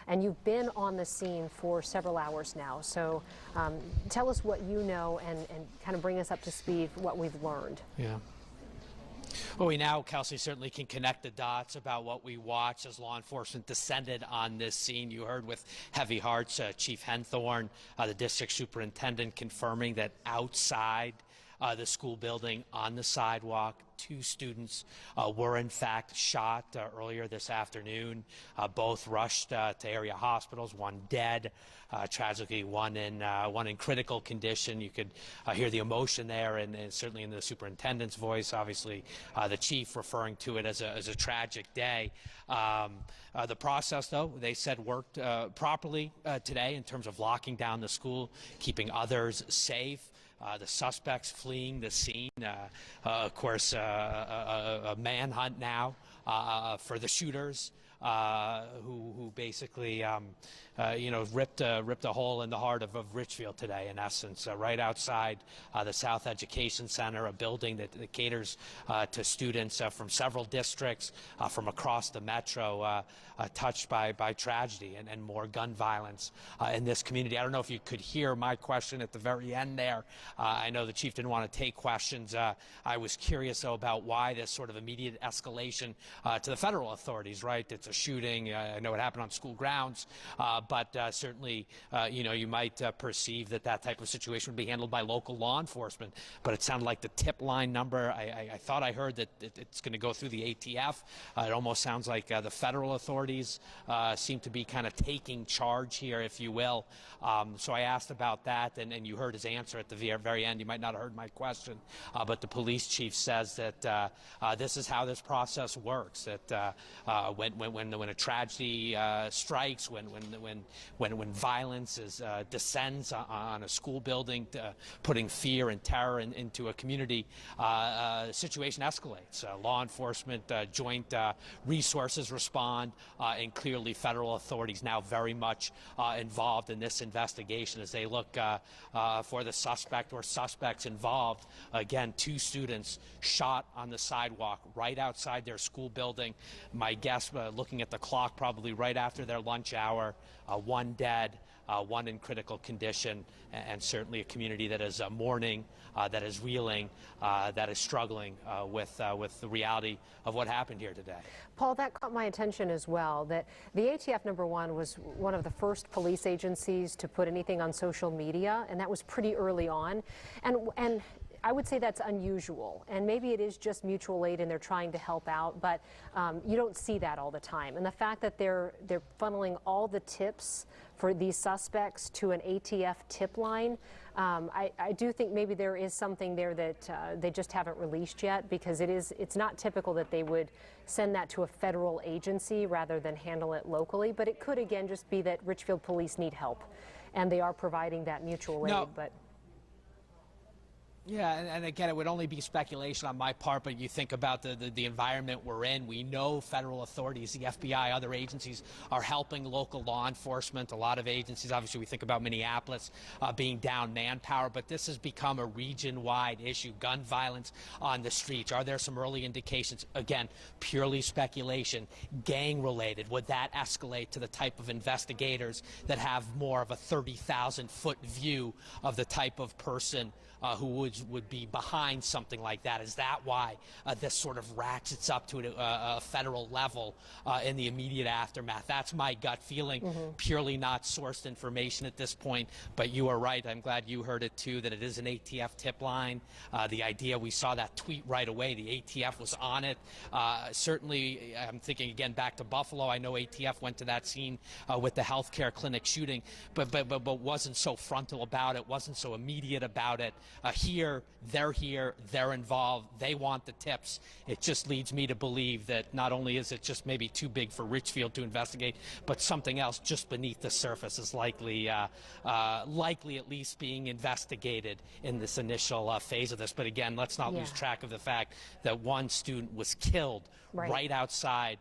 D: and you've been on the scene for several hours now. So tell us what you know and kind of bring us up to speed what we've learned.
B: Yeah. Well, we now, Kelsey, certainly can connect the dots about what we watched as law enforcement descended on this scene. You heard with heavy hearts Chief Henthorne, the district superintendent, confirming that outside the school building on the sidewalk, 2 students were in fact shot earlier this afternoon. Both rushed to area hospitals, one dead, tragically one in critical condition. You could hear the emotion there, and certainly in the superintendent's voice, obviously the chief referring to it as a tragic day. The process, though, they said worked properly today in terms of locking down the school, keeping others safe. The suspects fleeing the scene. Of course, a manhunt now for the shooters who basically, ripped a hole in the heart of Richfield today, in essence, right outside the South Education Center, a building that caters to students from several districts from across the metro, touched by tragedy and more gun violence in this community. I don't know if you could hear my question at the very end there. I know the chief didn't want to take questions. I was curious, though, about why this sort of immediate escalation to the federal authorities, right? It's a shooting. I know it happened on school grounds, but certainly, you might perceive that type of situation would be handled by local law enforcement. But it sounded like the tip line number, I thought I heard that it's going to go through the ATF. It almost sounds like the federal authorities seem to be kind of taking charge here, if you will. So I asked about that, and you heard his answer at the very end. You might not have heard my question, but the police chief says that this is how this process works. That when a tragedy strikes, when violence descends on a school building, putting fear and terror into a community, situation escalates. Law enforcement, joint resources respond, and clearly federal authorities now very much involved in this investigation as they look for the suspect or suspects involved. Again, 2 students shot on the sidewalk right outside their school building. My guess, looking at the clock, probably right after their lunch hour. One dead, one in critical condition, and certainly a community that is mourning, that is reeling, that is struggling with the reality of what happened here today.
D: Paul, that caught my attention as well, that the ATF, number one, was one of the first police agencies to put anything on social media, and that was pretty early on. And I would say that's unusual, and maybe it is just mutual aid and they're trying to help out, but you don't see that all the time. And the fact that they're funneling all the tips for these suspects to an ATF tip line, I do think maybe there is something there that they just haven't released yet, because it's not typical that they would send that to a federal agency rather than handle it locally. But it could, again, just be that Richfield police need help, and they are providing that mutual aid. But
B: yeah, and again, it would only be speculation on my part, but you think about the environment we're in. We know federal authorities, the FBI, other agencies are helping local law enforcement. A lot of agencies, obviously we think about Minneapolis being down manpower, but this has become a region-wide issue, gun violence on the streets. Are there some early indications? Again, purely speculation, gang-related. Would that escalate to the type of investigators that have more of a 30,000-foot view of the type of person who would be behind something like that. Is that why this sort of ratchets up to a federal level in the immediate aftermath? That's my gut feeling, purely not sourced information at this point. But you are right. I'm glad you heard it too, that it is an ATF tip line. The idea, we saw that tweet right away. The ATF was on it. Certainly, I'm thinking again back to Buffalo. I know ATF went to that scene with the healthcare clinic shooting, but wasn't so frontal about it, wasn't so immediate about it. Here, they're involved, they want the tips. It just leads me to believe that not only is it just maybe too big for Richfield to investigate, but something else just beneath the surface is likely at least being investigated in this initial phase of this. But again, let's not lose track of the fact that one student was killed right outside.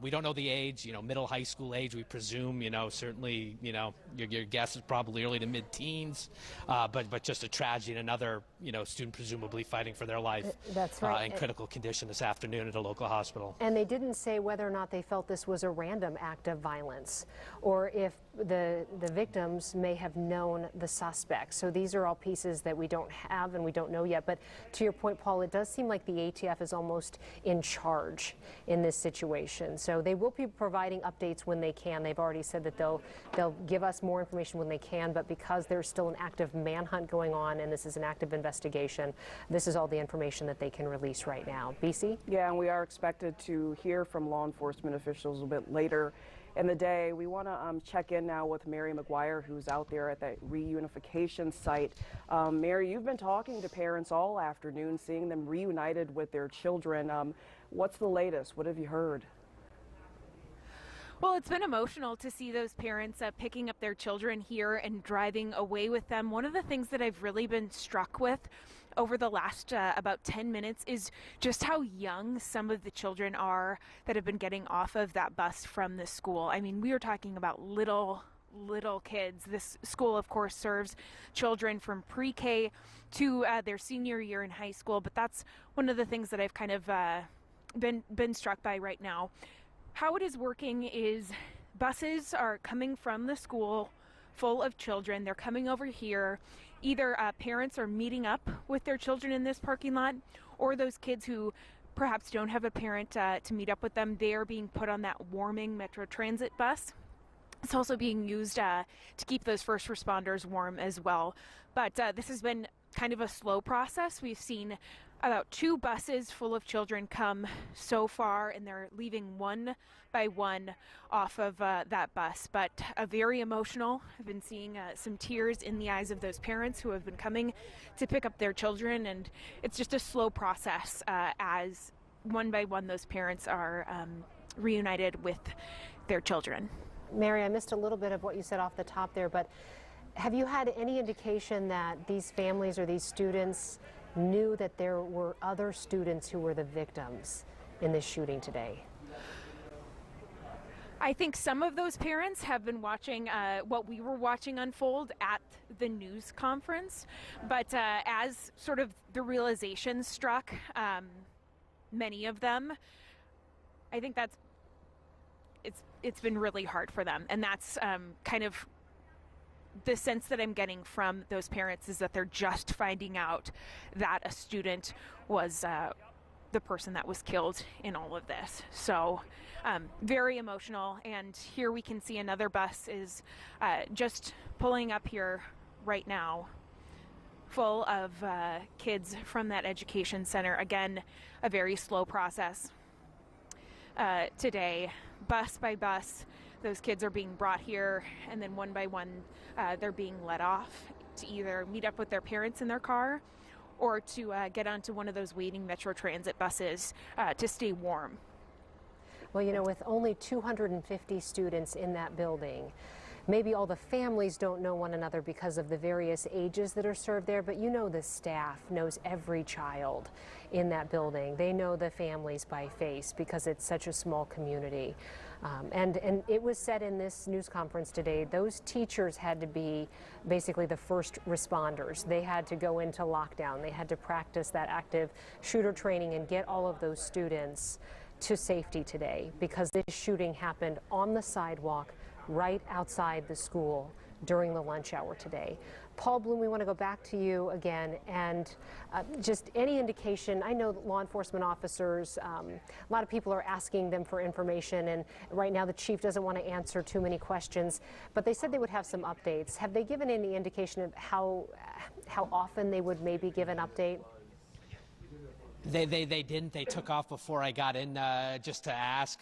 B: We don't know the age, middle high school age, we presume, certainly, your guess is probably early to mid-teens, but just a tragedy, and another, student presumably fighting for their life.
D: That's right.
B: In critical condition this afternoon at a local hospital.
D: And they didn't say whether or not they felt this was a random act of violence, or if the victims may have known the suspects. So these are all pieces that we don't have and we don't know yet. But to your point, Paul, it does seem like the ATF is almost in charge in this situation. So they will be providing updates when they can. They've already said that they'll give us more information when they can, but because there's still an active manhunt going on and this is an active investigation, this is all the information that they can release right now. BC?
A: Yeah, and we are expected to hear from law enforcement officials a bit later in the day. We want to check in now with Mary McGuire, who's out there at the Reunification site. Mary, you've been talking to parents all afternoon, seeing them reunited with their children. What's the latest? What have you heard?
F: Well, it's been emotional to see those parents picking up their children here and driving away with them. One of the things that I've really been struck with over the last about 10 minutes is just how young some of the children are that have been getting off of that bus from the school. I mean, we are talking about little kids. This school, of course, serves children from pre-K to their senior year in high school, but that's one of the things that I've kind of been struck by right now. How it is working is buses are coming from the school full of children. They're coming over here. Either parents are meeting up with their children in this parking lot, or those kids who perhaps don't have a parent to meet up with them, they are being put on that warming Metro Transit bus. It's also being used to keep those first responders warm as well. But this has been kind of a slow process. We've seen about 2 buses full of children come so far, and they're leaving one by one off of that bus. But very emotional. I've been seeing some tears in the eyes of those parents who have been coming to pick up their children, and it's just a slow process as one by one those parents are reunited with their children.
D: Mary, I missed a little bit of what you said off the top there, but have you had any indication that these families or these students knew that there were other students who were the victims in this shooting today?
F: I think some of those parents have been watching what we were watching unfold at the news conference, but as sort of the realization struck many of them, I think it's been really hard for them, and that's kind of the sense that I'm getting from those parents, is that they're just finding out that a student was the person that was killed in all of this. So very emotional. And here we can see another bus is just pulling up here right now, full of kids from that education center. Again, a very slow process today. Bus by bus, those kids are being brought here, and then one by one they're being let off to either meet up with their parents in their car or to get onto one of those waiting Metro Transit buses to stay warm.
D: Well, you know, with only 250 students in that building, maybe all the families don't know one another because of the various ages that are served there, but you know the staff knows every child in that building. They know the families by face because it's such a small community. And it was said in this news conference today, those teachers had to be basically the first responders. They had to go into lockdown. They had to practice that active shooter training and get all of those students to safety today, because this shooting happened on the sidewalk right outside the school during the lunch hour today. Paul Bloom, we want to go back to you again, and just any indication. I know that law enforcement officers, a lot of people are asking them for information, and right now the chief doesn't want to answer too many questions, but they said they would have some updates. Have they given any indication of how often they would maybe give an update?
B: They didn't. They took off before I got in just to ask.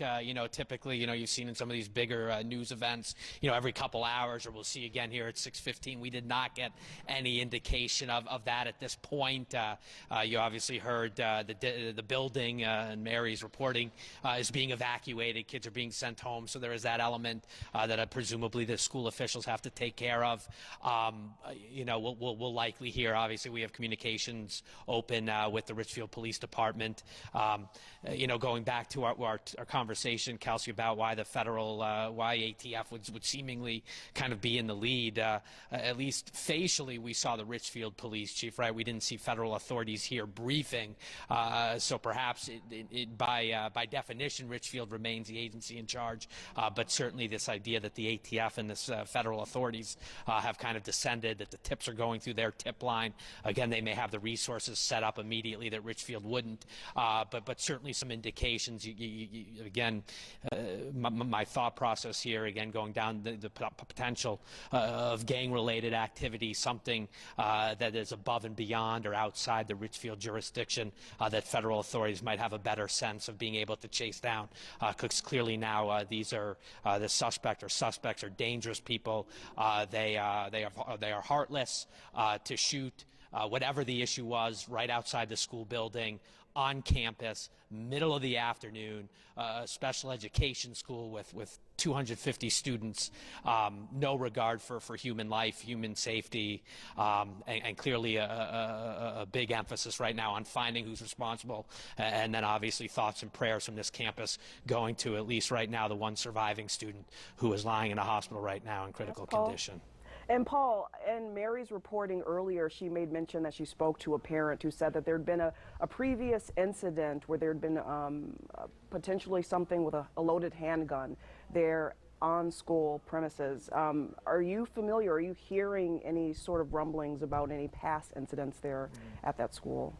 B: Typically, you've seen in some of these bigger news events, every couple hours, or we'll see again here at 6:15. We did not get any indication of that at this point. You obviously heard the building, and Mary's reporting, is being evacuated. Kids are being sent home, so there is that element that presumably the school officials have to take care of. We'll likely hear. Obviously, we have communications open with the Richfield Police Department. Going back to our conversation, Kelsey, about why the federal, why ATF would seemingly kind of be in the lead. At least facially, we saw the Richfield Police Chief, right? We didn't see federal authorities here briefing. So perhaps by definition, Richfield remains the agency in charge. But certainly this idea that the ATF and this federal authorities have kind of descended, that the tips are going through their tip line. Again, they may have the resources set up immediately that Richfield wouldn't, but certainly some indications. Again, my thought process here, again, going down the potential of gang-related activity, something that is above and beyond or outside the Richfield jurisdiction, that federal authorities might have a better sense of being able to chase down. Because clearly now these are the suspects are dangerous people. They are heartless to shoot. Whatever the issue was, right outside the school building, on campus, middle of the afternoon, a special education school with 250 students, no regard for human life, human safety, and clearly a big emphasis right now on finding who's responsible, and then obviously thoughts and prayers from this campus going to, at least right now, the one surviving student who is lying in a hospital right now in critical condition.
A: And Paul, in Mary's reporting earlier, she made mention that she spoke to a parent who said that there had been a previous incident where there had been potentially something with a loaded handgun there on school premises. Are you familiar, are you hearing any sort of rumblings about any past incidents there at that school?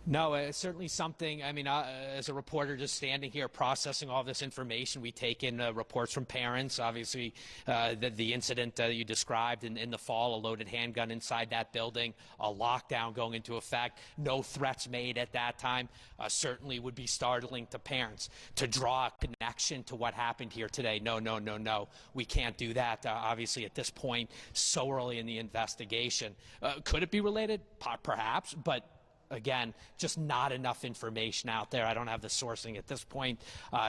B: No, it's certainly something. I mean, as a reporter just standing here processing all this information, we take in reports from parents. Obviously, the incident that you described in the fall, a loaded handgun inside that building, a lockdown going into effect, no threats made at that time, certainly would be startling to parents. To draw a connection to what happened here today, no. We can't do that, obviously, at this point, so early in the investigation. Could it be related? Perhaps, but again, just not enough information out there. I don't have the sourcing at this point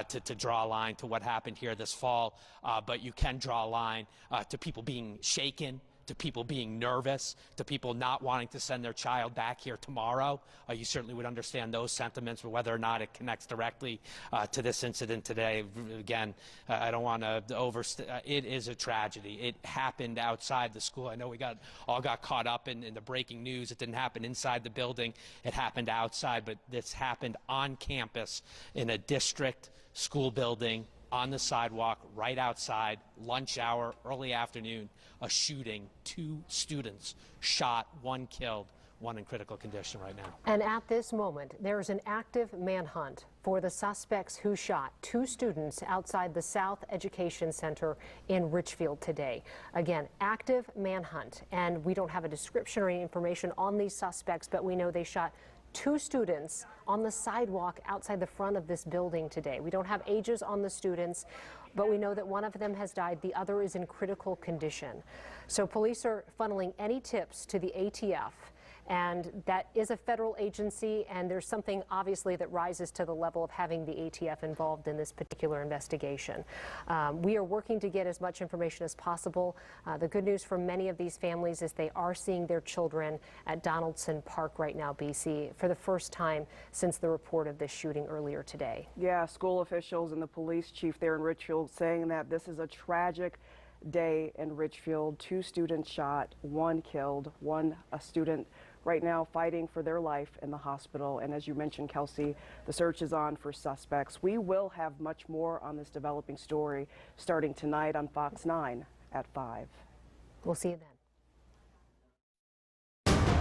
B: to draw a line to what happened here this fall, but you can draw a line to people being shaken, to people being nervous, to people not wanting to send their child back here tomorrow. You certainly would understand those sentiments, but whether or not it connects directly to this incident today, again, I don't want to it is a tragedy. It happened outside the school. I know we all got caught up in the breaking news. It didn't happen inside the building. It happened outside, but this happened on campus in a district school building, on the sidewalk, right outside, lunch hour, early afternoon, a shooting, 2 students shot, 1 killed, 1 in critical condition right now.
D: And at this moment, there is an active manhunt for the suspects who shot 2 students outside the South Education Center in Richfield today. Again, active manhunt, and we don't have a description or any information on these suspects, but we know they shot 2 students on the sidewalk outside the front of this building today. We don't have ages on the students, but we know that one of them has died. The other is in critical condition. So police are funneling any tips to the ATF, and that is a federal agency, and there's something obviously that rises to the level of having the ATF involved in this particular investigation. We are working to get as much information as possible. The good news for many of these families is they are seeing their children at Donaldson Park right now, BC, for the first time since the report of this shooting earlier today. Yeah, school officials and the police chief there in Richfield saying that this is a tragic day in Richfield. 2 students shot, 1 killed, a student right now fighting for their life in the hospital. And as you mentioned, Kelsey, the search is on for suspects. We will have much more on this developing story starting tonight on Fox 9 at 5. We'll see you then.